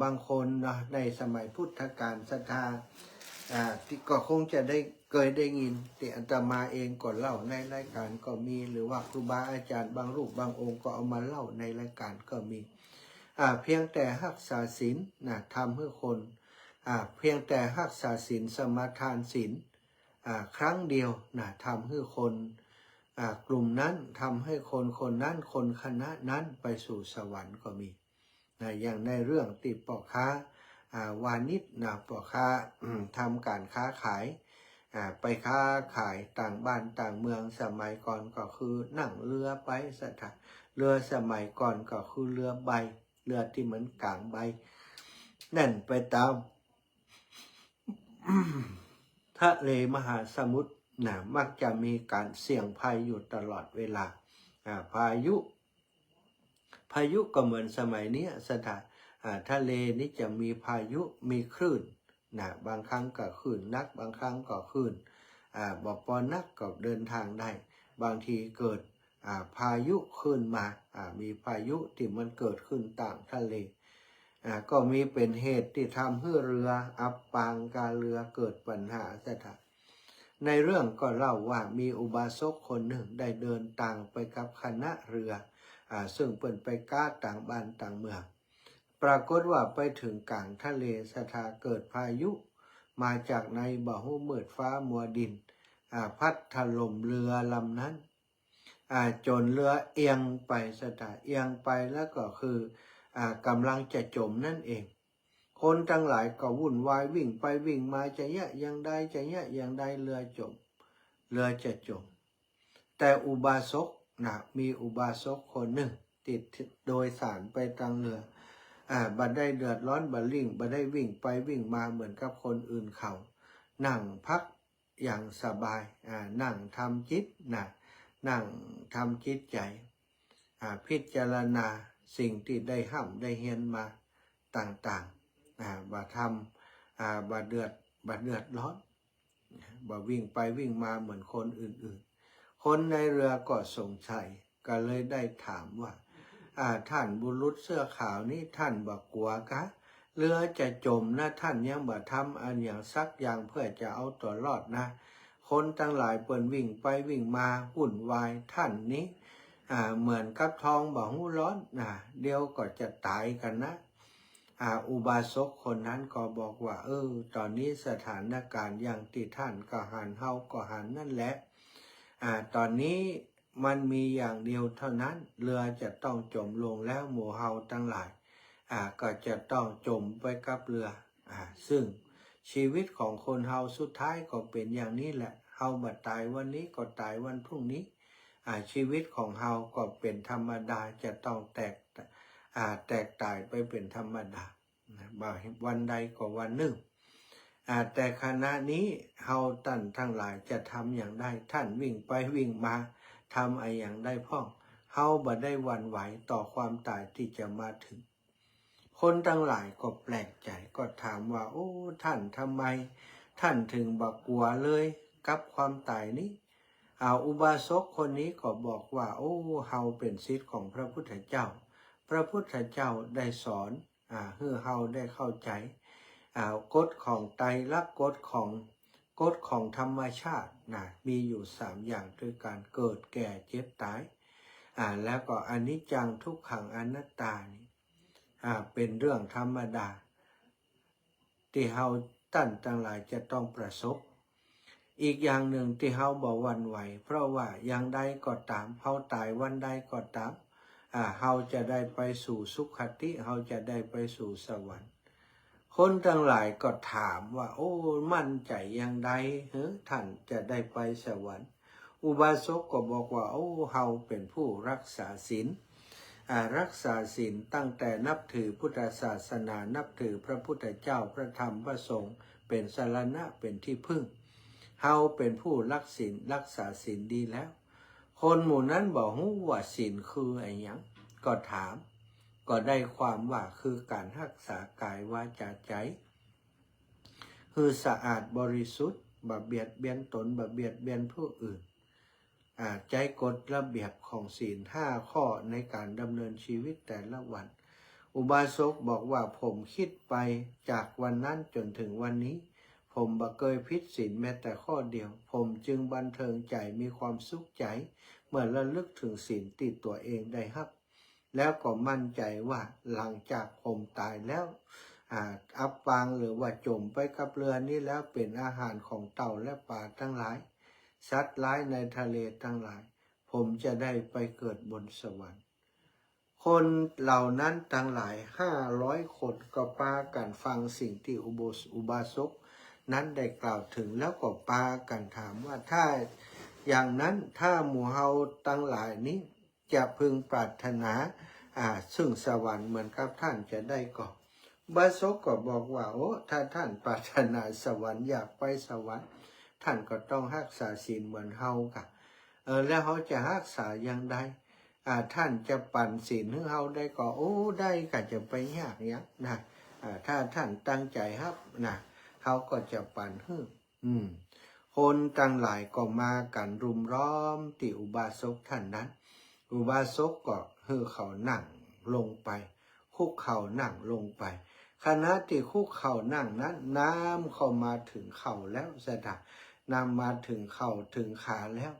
บางคนในสมัยพุทธกาลศรัทธาที่ก็คงจะได้เคยได้ยินที่อาตมาเองก็เล่าในรายการก็มีหรือว่าครูบาอาจารย์บางรูปบางองค์ก็เอามาเล่าในรายการก็มีเพียงแต่รักษาศีลทำให้คนเพียงแต่รักษาศีลสมาทานศีลครั้งเดียวทำให้คนกลุ่มนั้นทำให้คนนั้นคนคณะนั้นไปสู่สวรรค์ก็มีอย่างในเรื่องติดพ่อค้าวานิชพ่อค้าทำการค้าขายไปค้าขายต่างบ้านต่างเมืองสมัยก่อนก็คือนั่งเรือไปเรือสมัยก่อนก็คือเรือใบเรือที่เหมือนกลางใบนั่นไปตามทะเลมหาสมุทร มักจะมีการเสี่ยงภัยอยู่ตลอดเวลาพายุก็เหมือนสมัยนี้ทะเลนี่จะมีพายุมีคลื่นบางครั้งก็คลื่นนักบางครั้งก็คลื่นบ่ปอนักก็เดินทางได้บางทีเกิดพายุขึ้นมามีพายุที่มันเกิดขึ้นต่างทะเลก็มีเป็นเหตุที่ทำให้เรืออับปางการเรือเกิดปัญหาในเรื่องก็เล่าว่ามีอุบาสกคนหนึ่งได้เดินต่างไปกับคณะเรือซึ่งเปิดไปก้าต่างบ้านต่างเมืองปรากฏว่าไปถึงกลางทะเลเกิดพายุมาจากในบ่หูมืดฟ้ามัวดินพัดถล่มเรือลำนั้นจนเรือเอียงไปเอียงไปแล้วก็คือกำลังจะจมนั่นเองคนทั้งหลายก็วุ่นวายวิ่งไปวิ่งมาจะแยะยังใดจะแยะยังใดเรือจะจมแต่อุบาสกมีอุบาสกคนหนึ่งติดโดยสารไปทางเรือบัดได้เดือดร้อนบัดได้วิ่งไปวิ่งมาเหมือนกับคนอื่นเขานั่งพักอย่างสบายนั่งทำจิตนั่งทำจิตใจพิจารณาสิ่งที่ได้ห้ำได้เฮียนมาต่างๆบ่ทำบ่เดือดร้อนบ่วิ่งไปวิ่งมาเหมือนคนอื่นๆคนในเรือก็สงสัยก็เลยได้ถามว่าท่านบุรุษเสื้อขาวนี่ท่านบ่กลัวกะเรือจะจมนะท่านยังบ่ทำอันอย่างสักอย่างเพื่อจะเอาตัวรอดนะคนทั้งหลายเปิ่นวิ่งไปวิ่งมาวุ่นวายท่านนี้เหมือนกับทองบ่หูร้อนเดี๋ยวก็จะตายกันนะอุบาสกคนนั้นก็บอกว่าตอนนี้สถานการณ์อย่างที่ท่านก็หันเฮาก็หันนั่นแหละตอนนี้มันมีอย่างเดียวเท่านั้นเรือจะต้องจมลงแล้วหมู่เฮาทั้งหลายก็จะต้องจมไปกับเรือซึ่งชีวิตของคนเฮาสุดท้ายก็เป็นอย่างนี้แหละเฮาบ่ตายวันนี้ก็ตายวันพรุ่งนี้ชีวิตของเฮาก็เป็นธรรมดาจะต้องแตกตายไปเป็นธรรมดาวันใดก็วันหนึ่งแต่ขณะนี้เฮาท่านทั้งหลายจะทำอย่างไรท่านวิ่งไปวิ่งมาทำอะไรอย่างใดพ่องเฮาบ่ได้หวั่นไหวต่อความตายที่จะมาถึงคนทั้งหลายก็แปลกใจก็ถามว่าท่านทำไมท่านถึงบ่กลัวเลยกับความตายนี้อุบาสกคนนี้ก็บอกว่าเฮาเป็นศิษย์ของพระพุทธเจ้าพระพุทธเจ้าได้สอนให้เฮาได้เข้าใจกฎของไตรลักษณ์กฎของธรรมชาติมีอยู่3อย่างด้วยการเกิดแก่เจ็บตายแล้วก็อนิจจังทุกขังอนัตตานี่เป็นเรื่องธรรมดาที่เฮาท่านทั้งหลายจะต้องประสบอีกอย่างหนึ่งที่เฮาบ่หวั่นไหวเพราะว่าอย่างใดก็ตามเฮาตายวันใดก็ตามเฮาจะได้ไปสู่สุขติเฮาจะได้ไปสู่สวรรค์คนทั้งหลายก็ถามว่ามั่นใจอย่างใดท่านจะได้ไปสวรรค์อุบาสกก็บอกว่าเฮาเป็นผู้รักษาศีลรักษาศีลตั้งแต่นับถือพุทธศาสนานับถือพระพุทธเจ้าพระธรรมพระสงฆ์เป็นสรณะเป็นที่พึ่งเฮาเป็นผู้รักษาศีลดีแล้วคนหมู่นั้นบอกว่าศีลคืออะไรอย่างก็ถามก็ได้ความว่าคือการรักษากายวาจาใจคือสะอาดบริสุทธิ์บ่เบียดเบียนตนบ่เบียดเบียนผู้อื่นใจกฎระเบียบของศีล5 ข้อในการดำเนินชีวิตแต่ละวันอุบาสกบอกว่าผมคิดไปจากวันนั้นจนถึงวันนี้ผมบ่เคยผิดศีลแม้แต่ข้อเดียวผมจึงบันเทิงใจมีความสุขใจเมื่อระลึกถึงศีลที่ตัวเองได้รับแล้วก็มั่นใจว่าหลังจากผมตายแล้วอับปางหรือว่าจมไปกับเรือนี้แล้วเป็นอาหารของเต่าและปลาทั้งหลายสัตว์ร้ายในทะเลทั้งหลายผมจะได้ไปเกิดบนสวรรค์คนเหล่านั้นทั้งหลาย500 คนก็พากันฟังสิ่งที่อุบาสกนั้นได้กล่าวถึงแล้วก็พากันถามว่าถ้าอย่างนั้นถ้าหมู่เฮาทั้งหลายนี้จะพึงปรารถนาซึ่งสวรรค์เหมือนกับท่านจะได้ก่อนบาสกก็บอกว่าถ้าท่านปรารถนาสวรรค์อยากไปสวรรค์ ท่านก็ต้องรักษาศีลเหมือนเฮาค่ะแล้วเขาจะรักษาอย่างใดท่านจะปั่นศีลให้เฮาได้ก็โอ้ได้ก็จะไปยากยังนะถ้าท่านตั้งใจครับนะเขาก็จะปั่นให้คนตั้งหลายก็มากันรุมล้อมที่อุบาสกท่านนั้นอุบาสกก็ให้เขานั่งลงไปคุกเข่านั่งลงไปขณะที่คุกเข่านั่งนั้นน้ำเข้ามาถึงเข่าแล้วสะดับนำมาถึงเข่าถึงขาแล้ว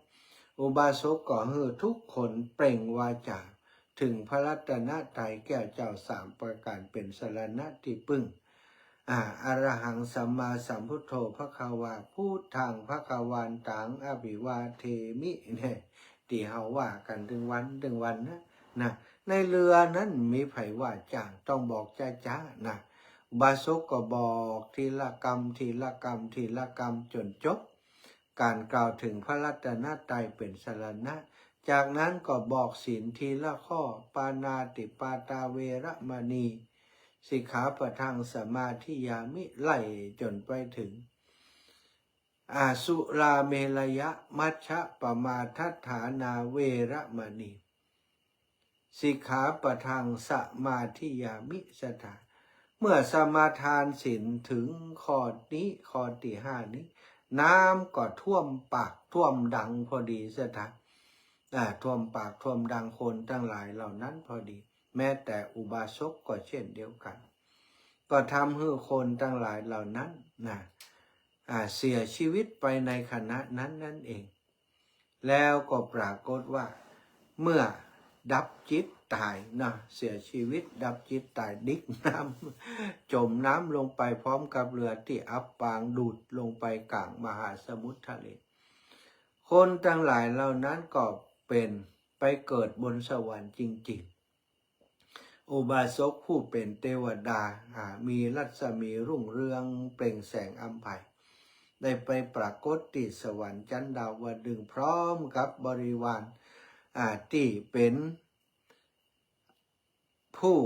อุบาสกก็ให้ทุกคนเปล่งวาจาถึงพระรัตนตรัยแก่เจ้าสามประการเป็นสรณะที่พึ่งอรหังสัมมาสัมพุทโธภควาพูดทางภควานตังอภิวาเทมิเนี่ยที่เฮาว่ากันถึงวันนะในเรือนั้นมีไผว่าจ้างต้องบอกจ้านะอุบาสกก็บอกทีละกรรมทีละกรรมทีละกรรมจนจบการกล่าวถึงพระรัตนตรัยเป็นสรณะจากนั้นก็บอกศีลทีละข้อปานาติปาตาเวระมณีสิกขาปะทังสมาธิยามิไล่จนไปถึงสุราเมรยะมัชฌะปมาทัฏฐานาเวระมณีสิกขาปะทังสมาธิยามิสถาเมื่อสมาทานศีลถึงข้อนี้ข้อที่5นี้น้ำก็ท่วมปากท่วมดังพอดีสถาท่วมปากท่วมดังคนทั้งหลายเหล่านั้นพอดีแม้แต่อุบาสกก็เช่นเดียวกันก็ทำให้คนทั้งหลายเหล่านั้นเสียชีวิตไปในขณะนั้นนั่นเองแล้วก็ปรากฏว่าเมื่อดับจิตตายเสียชีวิตดับจิตตายดิ่งน้ำจมน้ำลงไปพร้อมกับเรือที่อับปางดูดลงไปกลางมหาสมุทรทะเลคนทั้งหลายเหล่านั้นก็เป็นไปเกิดบนสวรรค์จริงๆอุบาสกผู้เป็นเทวดามีรัศมีรุ่งเรืองเปล่งแสงอัมภัยได้ไปปรากฏที่สวรรค์ชั้นดาวดึงส์พร้อมกับบริวารที่เป็นผู้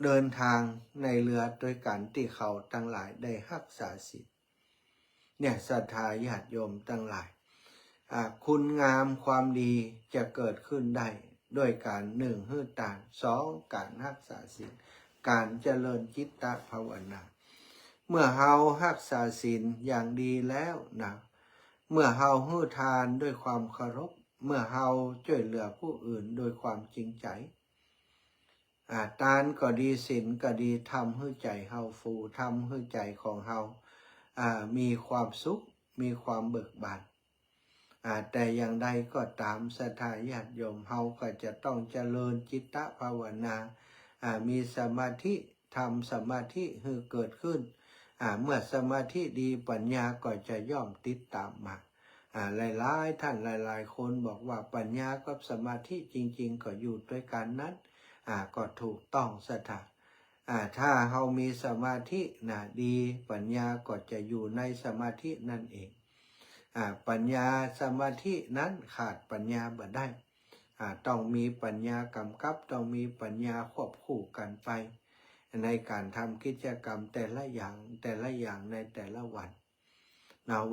เดินทางในเรือโดยการที่เขาทั้งหลายได้รักษาศีลเนี่ยศรัทธาญาติโยมทั้งหลายคุณงามความดีจะเกิดขึ้นได้ด้วยการ1หื้อตาน2การรักษาศีลการเจริญจิตตภาวนาเมื่อเฮารักษาศีลอย่างดีแล้วนะเมื่อเฮาให้ทานด้วยความเคารพเมื่อเฮาช่วยเหลือผู้อื่นโดยความจริงใจทานก็ดีศีลก็ดีทำให้ใจเฮาฟูทำให้ใจของเฮามีความสุขมีความเบิกบานแต่อย่างใดก็ตามศรัทธาญาติโยมเฮาก็จะต้องเจริญจิตตภาวนามีสมาธิทำสมาธิให้เกิดขึ้นเมื่อสมาธิดีปัญญาก็จะย่อมติดตามมาหลายท่านหลายคนบอกว่าปัญญากับสมาธิจริงๆก็อยู่ด้วยกันนั้นก็ถูกต้องศรัทธาถ้าเฮามีสมาธิดีปัญญาก็จะอยู่ในสมาธินั่นเองปัญญาสมาธินั้นขาดปัญญาบ่ได้ต้องมีปัญญากำกับต้องมีปัญญาควบคู่กันไปในการทำกิจกรรมแต่ละอย่างในแต่ละวัน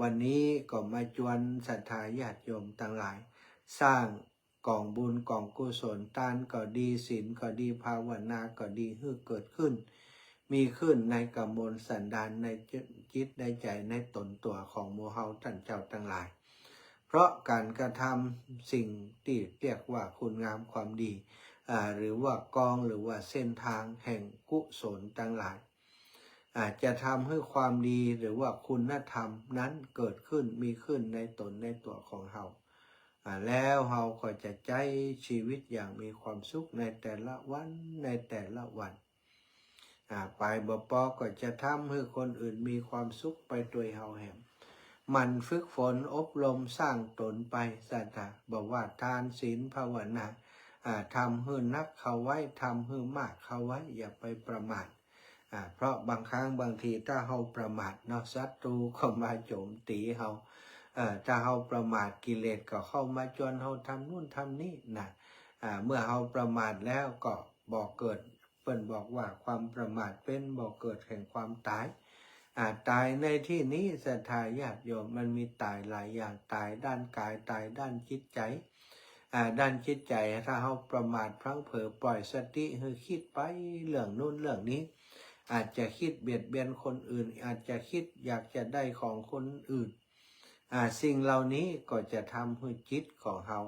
วันนี้ก็มาชวนศรัทธาญาติโยมทั้งหลายสร้างกองบุญกองกุศลทานก็ดีศีลก็ดีภาวนาก็ดีให้เกิดขึ้นมีขึ้นในกมลสันดานในจิตในใจในตนตัวของหมู่เฮาท่านเจ้าทั้งหลายเพราะการกระทำสิ่งที่เรียกว่าคุณงามความดีหรือว่ากองหรือว่าเส้นทางแห่งกุศลทั้งหลายจะทำให้ความดีหรือว่าคุณธรรมนั้นเกิดขึ้นมีขึ้นในตนในตัวของเฮาแล้วเฮาก็จะใช้ชีวิตอย่างมีความสุขในแต่ละวันในแต่ละวันไปบ่ปอก็จะทำให้คนอื่นมีความสุขไปด้วยเฮาแหมมันฝึกฝนอบรมสร้างตนไปศรัทธาบอกว่าทานศีลภาวนาทำให้นักเข้าไว้ทำให้มากเข้าไว้อย่าไปประมาทเพราะบางครั้งบางทีถ้าเฮาประมาทศัตรูเข้ามาโจมตีเฮาถ้าเฮาประมาทกิเลสก็เข้ามาจนเฮาทำนู่นทำนี่เมื่อเฮาประมาทแล้วก็บอกเกิดเปิ้นบอกว่าความประมาทเป็นบอกเกิดแห่งความตาย ตายในที่นี้ศรัทธาญาติโยมมันมีตายหลายอย่างตายด้านกายตายด้านจิตใจด้านจิตใจถ้าเราประมาทพลั้งเผลอปล่อยสติให้คิดไปเรื่องนู้นเรื่องนี้อาจจะคิดเบียดเบียนคนอื่นอาจจะคิดอยากจะได้ของคนอื่นสิ่งเหล่านี้ก็จะทำให้จิตของเรา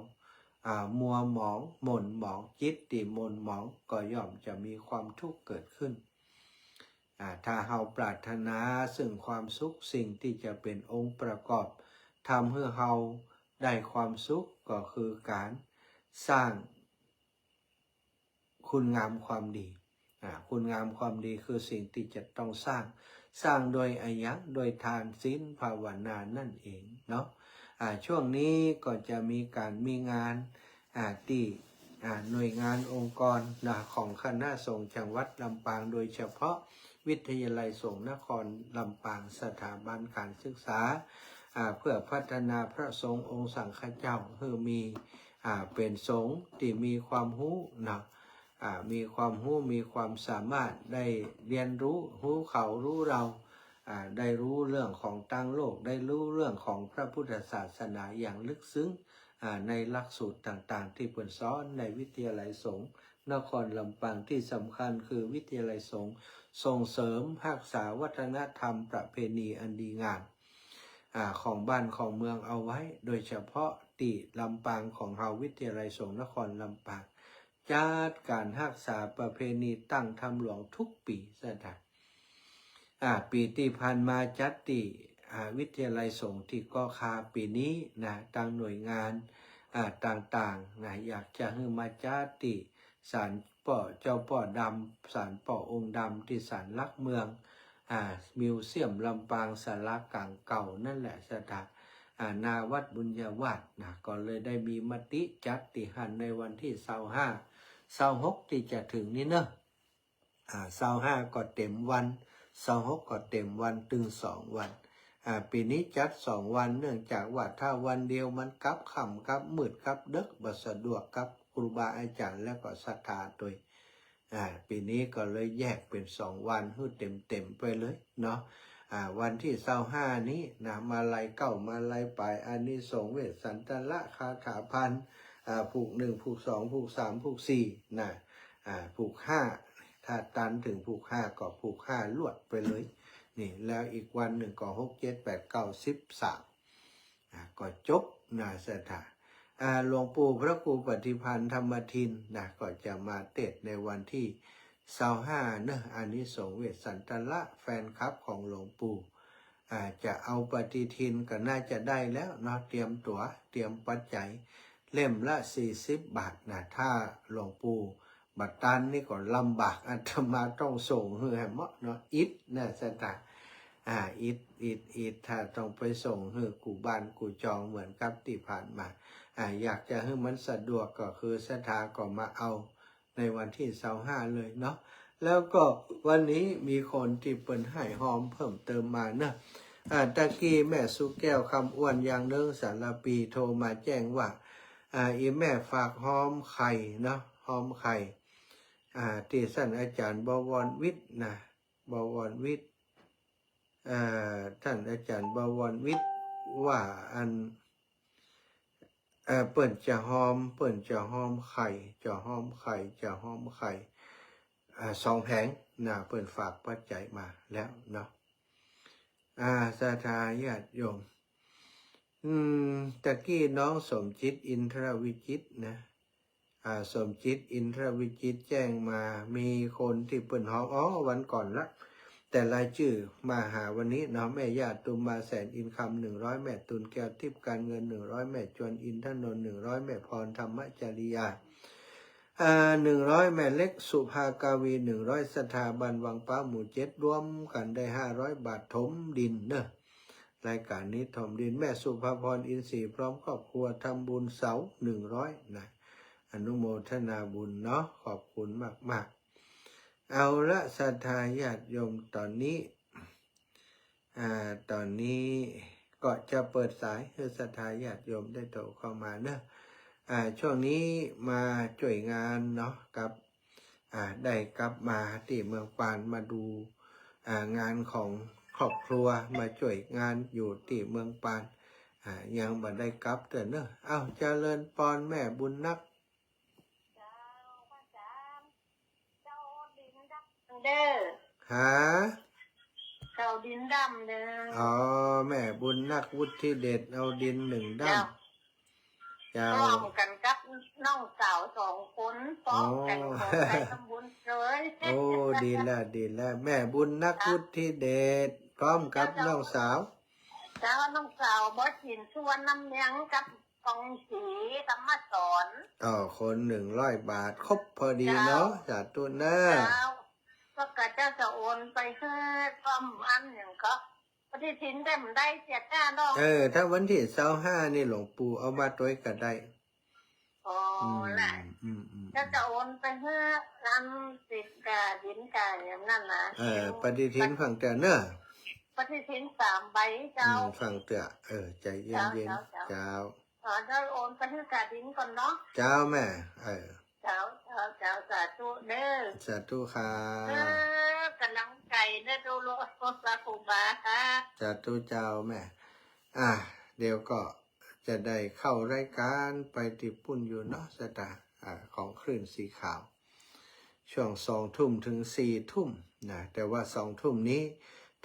มัวหมองหม่นหมองจิตที่หม่นหมองก็ย่อมจะมีความทุกข์เกิดขึ้นถ้าเราปรารถนาซึ่งความสุขสิ่งที่จะเป็นองค์ประกอบทำให้เราได้ความสุขก็คือการสร้างคุณงามความดีคุณงามความดีคือสิ่งที่จะต้องสร้างโดยอายักโดยทานศีลภาวนานั่นเองเนาะช่วงนี้ก็จะมีงานที่หน่วยงานองค์กรของคณะสงฆ์จังหวัดลำปางโดยเฉพาะวิทยาลัยสงฆ์นครลำปางสถาบันการศึกษาเพื่อพัฒนาพระสงฆ์องค์สังฆเจ้าให้มีเป็นสงฆ์ที่มีความรู้มีความรู้มีความสามารถได้เรียนรู้เขารู้เราได้รู้เรื่องของตั้งโลกได้รู้เรื่องของพระพุทธศาสนาอย่างลึกซึ้งในหลักสูตรต่างๆที่เปิดสอนในวิทยาลัยสงฆ์นครลำปางที่สำคัญคือวิทยาลัยสงฆ์ส่งเสริมรักษาวัฒนธรรมประเพณีอันดีงามของบ้านของเมืองเอาไว้โดยเฉพาะที่ลำปางของเราวิทยาลัยสงฆ์นครลำปางจัดการรักษาประเพณีตั้งธรรมหลวงทุกปีสถานปีที่ผ่านมาจัดที่วิทยาลัยสงฆ์ที่ก็คาปีนี้ตั้งหน่วยงานต่างๆอยากจะให้มาจัดที่ศาลเจ้าป่อดำศาลป่อองค์ดำที่ศาลลักเมืองมิวเซียมลำปางศาลากลางเก่านั่นแหละสถานนาวัดบุญญาวัดก็เลยได้มีมติจัดติหันในวันที่25-26ที่จะถึงนี้เนอะ25ก็เต็มวัน26ก็เต็มวันถึง2 วันปีนี้จัด2 วันเนื่องจากว่าถ้าวันเดียวมันกลับค่ำกลับมืดกลับดึกบ่สะดวกกับครูบาอาจารย์และก็ศรัทธาตัวปีนี้ก็เลยแยกเป็น2 วันให้เต็มไปเลยเนาะวันที่25นี้มาลัยเก้ามาลัยปลายอานิสงส์เวสสันตละคาถาพันผูก1ผูก2ผูก3ผูก4ผูก5ถ้าตันถึงผูก5ก็ผูก5ลวดไปเลยนี่แล้วอีกวันหนึ่งก็6 7 8 9 13ก็จบสถานหลวงปู่พระครูปฏิพันธ์ธรรมทินก็จะมาเทศน์ในวันที่25เนอะอานิสงส์เวสสันตละแฟนคลับของหลวงปู่จะเอาปฏิทินก็น่าจะได้แล้วเนาะเตรียมตั๋วเตรียมปัจจัยเล่มละ40 บาทถ้าหลวงปู่บัตรตันนี่ก็ลำบากอาตมาต้องส่งให้เหมาะเนาะอิฐสถานอิฐถ้าต้องไปส่งให้กูบ้านกูจองเหมือนกับที่ผ่านมาอยากจะให้มันสะดวกก็คือศรัทธาก็มาเอาในวันที่25เลยเนาะแล้วก็วันนี้มีคนที่เปิดให้หอมเพิ่มเติมมานะตะกี้แม่สุแก้วคำอ้วนอย่างเนื่องสารปีโทรมาแจ้งว่าอีแม่ฝากหอมไข่เนาะหอมไข่ที่ท่านอาจารย์บวรวิทย์บวรวิทย์ท่านอาจารย์บวรวิทย์ว่าเปิ่นจะหอมไข่2 แผงเปิ่นฝากปัจจัยมาแล้วเนาะศรัทธาญาติโยมตะกี้น้องสมจิตอินทรวิจิตนะสมจิตอินทรวิจิตแจ้งมามีคนที่เปิ่นหอมวันก่อนละแต่รายชื่อมาหาวันนี้เนาะแม่ญาติตุมมาแสนอินคำ100แม่ตุนแก้วทิพย์การเงิน100แม่จวนอินทนนท์100แม่พรธรรมจริยา100แม่เล็กสุภากาวี100สถาบันวังป้าหมู่7รวมกันได้500 บาทถมดินเนอะรายการนี้ถมดินแม่สุภาพรอินทรีย์พร้อมครอบครัวทำบุญเสา100อนุโมทนาบุญเนาะขอบคุณมากเอาละศรัทธาญาติโยมตอนนี้ก็จะเปิดสายให้ศรัทธาญาติโยมได้โทรเข้ามาเนอะช่วงนี้มาช่วยงานเนาะกับได้กลับมาที่เมืองปานมาดูงานของ ครอบครัวมาช่วยงานอยู่ที่เมืองปานยังบ่ได้กลับเด้อเนอะเอ้าเจริญพรแม่บุญนักเด้อ หา เจ้าดินดำเด้อ อ๋อแม่บุญนักวุฒิเดชเอาดิน1 ด้ามเจ้า พร้อมกันกับน้องสาว2 คนพร้อมกันขอไปทำบุญเลย โอ้ดีแล้วแม่บุญนักวุฒิเดชพร้อมกับน้องสาว เจ้าน้องสาวบอสินส่วนน้ำเลี้ยงกับกองศรีธรรมสอน ต่อคน100 บาทครบพอดีเนาะสาธุเนอะ เจ้าก็กะเจ้าจะโอนไปให้ความอันอย่างก็ปฏิทินได้มันได้เสียก้าดอก ถ้าวันที่25นี่หลวงปู่เอามาต้วยก็ได้ อ๋อแหละ เจ้าจะโอนไปให้อันติดกาดินกาอย่างนั้นนะ ปฏิทินฝั่งเต๋อเนอะ ปฏิทิน3 ใบเจ้า ฝั่งเต๋อใจเย็นๆเจ้า เจ้าโอนไปให้กาดินก่อนเนาะ เจ้าแม่เจ้าสาธุเด้อ สาธุค่ะ กำลังใจเด้อดูโลโกสาคุบาค่ะ สาธุเจ้าแม่เดี๋ยวก็จะได้เข้ารายการไปติปุ่นอยู่เนาะสตาของคลื่นสีขาว ช่วง2 ทุ่มถึง4 ทุ่มนะแต่ว่า2 ทุ่มนี้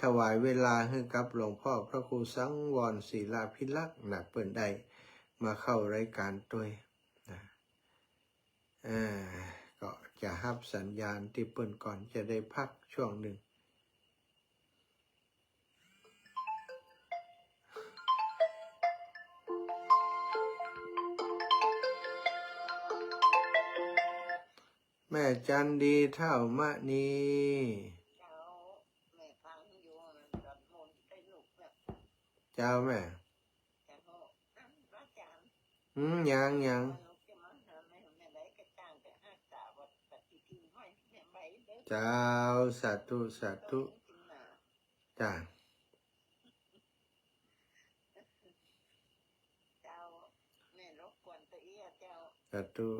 ถวายเวลาให้กับหลวงพ่อพระครูสังวรศิลาภิลักษ์นะเปิ่นได้มาเข้ารายการด้วยนะก็จะรับสัญญาณที่เปิ่นก่อนจะได้พักช่วงหนึ่งแม่จันดีเท่ามะนีเจ้าแม่ยังเจ้าสาธุจ้าสาธุ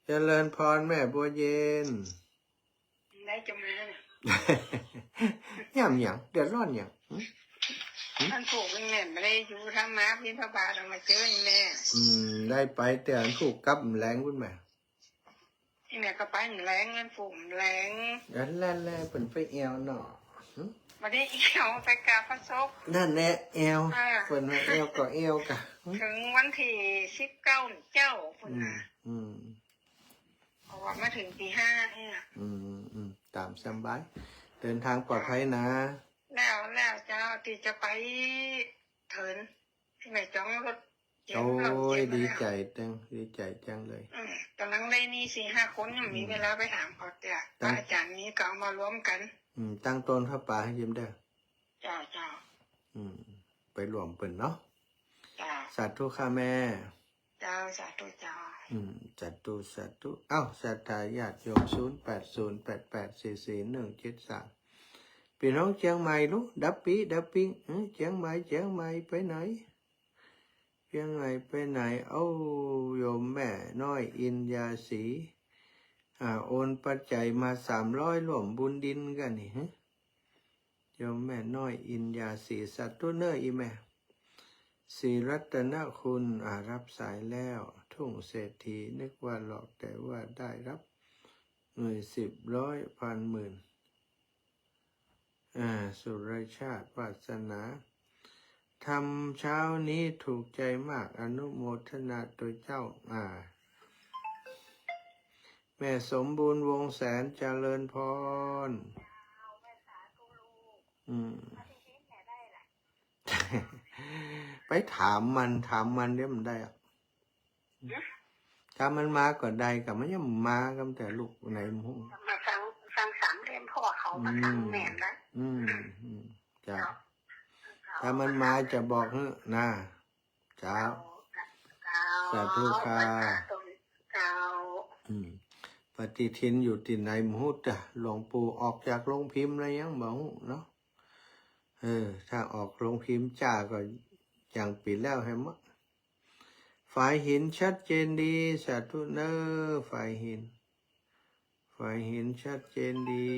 เจริญพรแม่บัวเย็น ได้จะมา ย่ำหยังเดือดร้อนหยัง ท่านผูกเป็นแม่ไม่ได้อยู่ทำมาพิพระบาทเรามาเจอแม่ ได้ไปแต่อันถูกกับแรงคุณแม่ ที่แม่ก็ไปแรงเงินผูกแรง ดันแล่เป็นไปเอวเนาะ มาได้เอี่ยวไปกราบพระศพ นั่นแหละเอวเป็นว่าเอวก็เอวกะ ถึงวันที่19เจ้าคนน่ะเพราะว่ามาถึงตี 5เนี่ย ตามสบายเดินทางปลอดภัยนะ แล้วเจ้าที่จะไปเถินที่แม่จ้องรถ โอ้ยดีใจจังเลย กำลังได้นี่4-5 คนยังมีเวลาไปถามเขาแต่อาจารย์นี้ก็เอามารวมกัน ตั้งต้นพระป่าให้ยิ้มได้ เจ้า ไปรวมเปิ่นเนาะ เจ้า สาธุค่ะแม่ เจ้าสาธุเจ้า สาธุเอ้าศรัทธาญาติโยม0808844173พี่น้องเชียงใหม่ลูกดับปิ้งเชียงใหม่ไปไหนเชียงใหม่ไปไหนโอ้โยมแม่น้อยอินยาศรีโอนปัจจัยมา300ร่วมบุญดินกันนี่ฮะโยมแม่น้อยอินยาศรีสัตว์ตัวเนออีแม่ศรีรัตนคุณรับสายแล้วทุ่งเศรษฐีนึกว่าหลอกแต่ว่าได้รับหน่วย10 ร้อยพันหมื่นสุรชาติวาสนาทำเช้านี้ถูกใจมากอนุโมทนาตัวเจ้าแม่สมบูรณ์วงแสนเจริญพรไปถามมันเดี๋ยวมันได้ถ้ามันมาก็ได้กับมันยังมากันแต่ลูกในมุ้งมาฟัง3 เล่มเพราะว่าเขามาฟังแม่นนะจ้าถ้ามันมาจะบอกเฮ้นะจ้าสาธุค่ะปฏิทินอยู่ที่ไหนมุดหลวงปู่ออกจากโรงพิมพ์อะไรยังบอกเนาะถ้าออกโรงพิมพ์จ้าก็อย่างปีแล้วให้มั้งฝ่ายหินชัดเจนดีสาธุเนอฝ่ายหินชัดเจนดี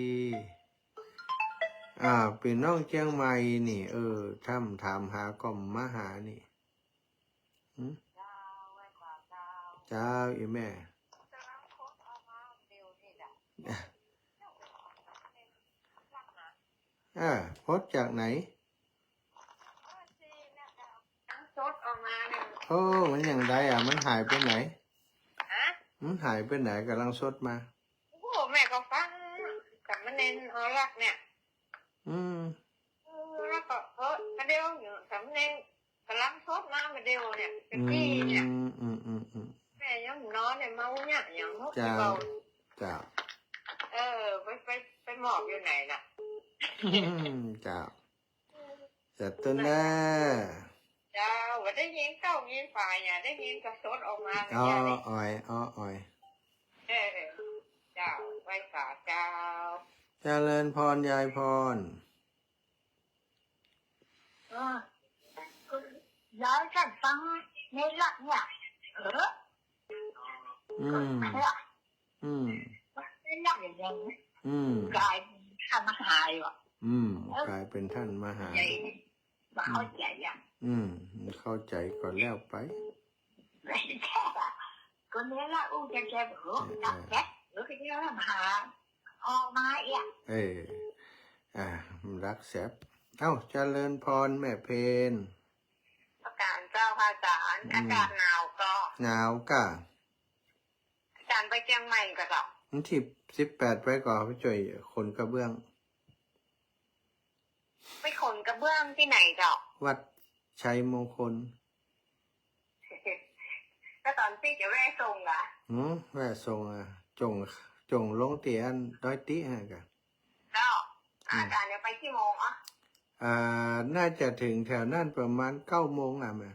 เป็นน้องเชียงใหม่นี่ถ้ำถามหาก็มาหานี่หืมเจ้าอีแม่โพสต์จากไหนสดออกมาเนี่ย มันอย่างไรมันหายไปไหน ฮะ มันหายไปไหนกำลังสดมา โอ้โหแม่ก็ฟังกับมันเน้นเอาลักเนี่ยแล้วก็มาเดียวอยู่กับมันเน้นกำลังสดมามาเดียวเนี่ยเป็นปีเนี่ยแม่ยังนอนเนี่ยเมาเนี่ยอย่างมุกที่เรา จ้า ไปหมอบอยู่ไหนน่ะ จ้าจัดตัวแน่ เจ้าว่าได้ยินเต้ายินฝ่ายเนี่ยได้ยินกระสดออกมา อ้อ เนี่ย อ้อย เจ้าไว้ฝาเจ้า เจริญพรยายพร ย้ายฉันฟังในหลักเนี่ยในหลักอย่างนี้กลายทำมาหายว่ะกลายเป็นท่านมหามาเข้าใจยังเข้าใจก่อนแล้วไปก็เนี้ยละอู้จะแกแบบนักแก๊สหรือที่เราหาออกมาอีกรักแสบเจริญพรแม่เพนอากาศเจ้าค่ะอาจารย์อากาศหนาวก็หนาวกะอาจารย์ไปเชียงใหม่ก็ต่อที่18ไปก่อนไปจ่วยขนกระเบื้องไปขนกระเบื้องที่ไหนเจ้าวัดชัยมงคลแล้วตอนที่จะแวะส่งเหรอแวะส่งจงลงเตียนด้อยติฮะกันแล้วอาจารย์จะไปที่โมงน่าจะถึงแถวนั่นประมาณ9 โมงแม่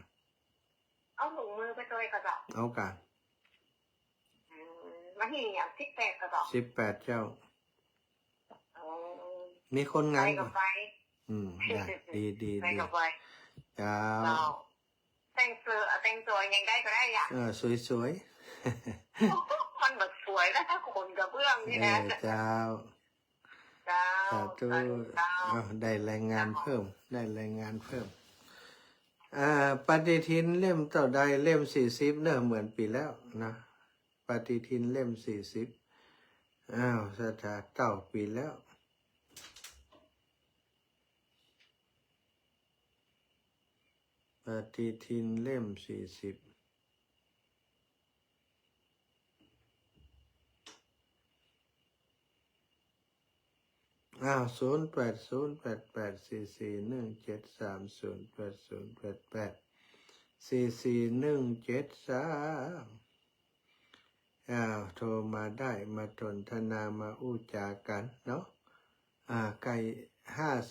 เอาถุงมือไปตัวกระสอบเอากันมาที่อย่าง18กระสอบ18เจ้ามีคนงานกับไปดีไปกับไปเจ้าแต่งตัวยังได้ก็ได้ยะสวยมันแบบสวยแล้วถ้าคนกระเบื้องนี่นะเจ้าได้แรงงานเพิ่มปฏิทินเล่มต่อใดเล่ม40เนี่ยเหมือนปีแล้วนะปฏิทินเล่ม40สถาเต่าปีแล้วปฏิทินเล่ม400808408730884417 โทรมาได้มาสนทนามาอู้จากันเนาะไก่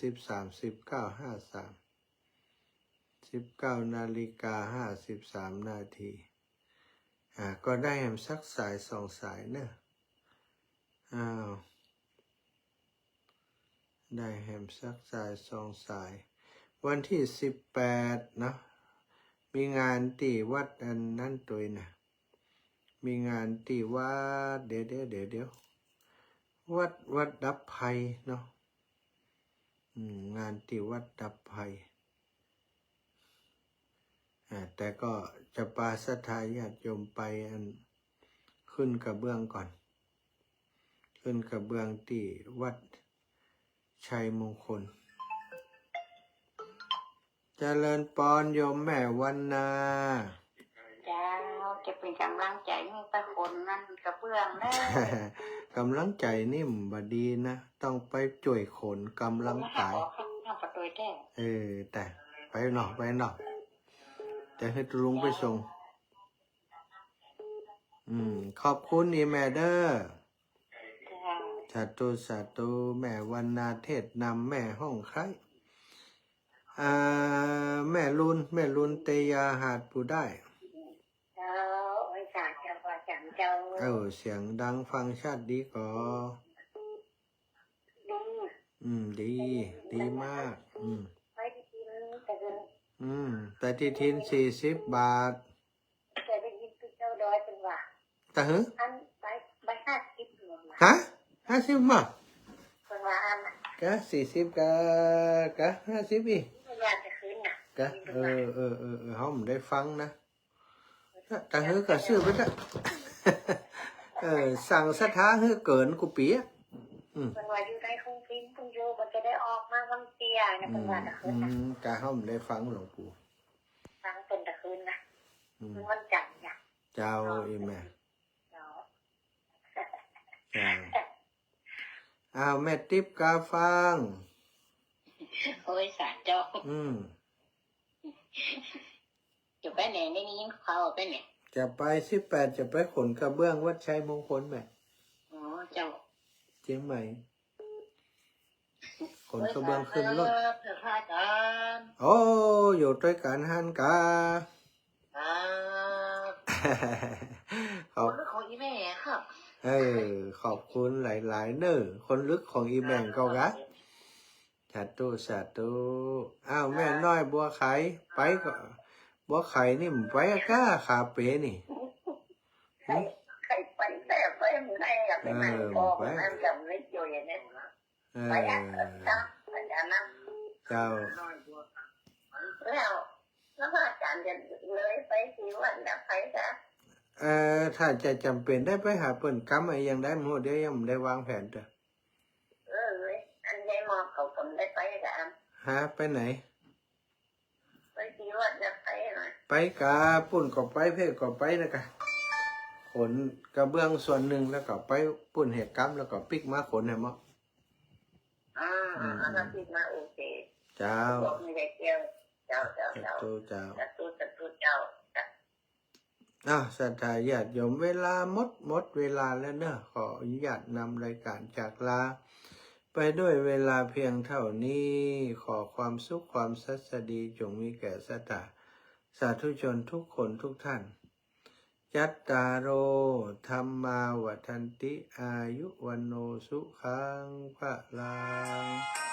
19:53 ก็ได้แหมสักสาย2 สายเนอะได้แหมสักสาย2 สายวันที่18นะมีงานที่วัดอันนั้นตัวนะมีงานที่วัดเดี๋ยววัดดับภัยเนาะงานที่วัดดับภัยแต่ก็จะปาศรัทธาญาติโยมไปอันขึ้นกระเบื้องก่อนขึ้นกระเบื้องที่วัดชัยมงคลเจริญปอนโยมแม่วันนาจ้าจะเป็นกำลังใจให้ตะคนนั่นกระเบื้องได้กำลังใจนิ่มบดีนะต้องไปจ่วยขนกำลังตายแต่ไปหน่อจะให้ลุงไปส่งขอบคุณอีแม่เด้อสาธุแม่วันนาเทศนำแม่ห้องใครแม่ลุนเตยาหาดปูได้เสียงดังฟังชัดดีก่อดีมากแต่ที่ทิน40 บาทแต่ได้ยินคือเจ้าดอยเป็นว่าแต่อันไป50 ฮะ50 บาทเป็นว่าอัน กะ40กะ50อีก ไม่ว่าจะคืนน่ะ กะเฮาไม่ได้ฟังนะแต่เฮ้ยก็ซื้อไปละสั่งสถาเฮ้ยเกินกูปีอ่ะ เป็นว่าอยู่ได้คงกินคงอยู่มันจะได้ออกมาวันเตียนะเป็นว่าจะคืนน่ะ กะเฮาไม่ได้ฟังหลวงปู่ ฟังเป็นตะคืนนะมันวันจันทร์เนี่ย เจ้าอีแม่ เนาะ เจ้าอ้าวแม่ติ๊บกาฟัง โอ้ยสารเจ้า อยู่ไปไหนไม่ยินเขาไปไหน จะไป18จะไปขนกระเบื้องวัดชัยมงคลแม่ อ๋อเจ้า เจียงใหม่ขนกระเบื้องขึ้นรถ เผื่อพากัน โอ้อยู่ด้วยกันฮันกา ขอบ คนของอีแม่ครับ ขอบคุณหลายๆเนอคนลึกของอีแมงก็กะสาธุอ้าวแม่น้อยบัวไข่ไปก็บัวไข่นี่มันไปอะก้าขาเป๋นี่ ใครไปแต่ไปไม่ได้อะไปไหนก็มันจำไม่อยู่อย่างนี้ไปอ่ะเจ้าอาจารย์นะ เจ้า แล้วอาจารย์จะเลยไปกี่วันนะไปจ้ะ ถ้าจะจำเป็นได้ไปหาเปิ่นกำอะไรยังได้หมดเดี๋ยวยังไม่ได้วางแผนเด้อ อันยายมอเขากำได้ไปกัน หาไปไหน ไปกี่วันจะไปหน่อย ไปกาปุ่นก็ไปเพศก็ไปนะกะขนกระเบื้องส่วนหนึ่งแล้วก็ไปปุ่นเหตุกรรมแล้วก็ปิกมาขนให้หมด แล้วพี่มาโอเค เจ้า บอกไม่ได้เกี่ยวเจ้า เจ้า เจ้าศรัทธาญาติโยมเวลาหมดเวลาแล้วเนอะขออนุญาตนำรายการจากลาไปด้วยเวลาเพียงเท่านี้ขอความสุขความสัสดีจงมีแก่ศรัทธาสาธุชนทุกคนทุกท่านยัตตาโรธรรมาวัฏันติอายุวันโนสุขังพระลัง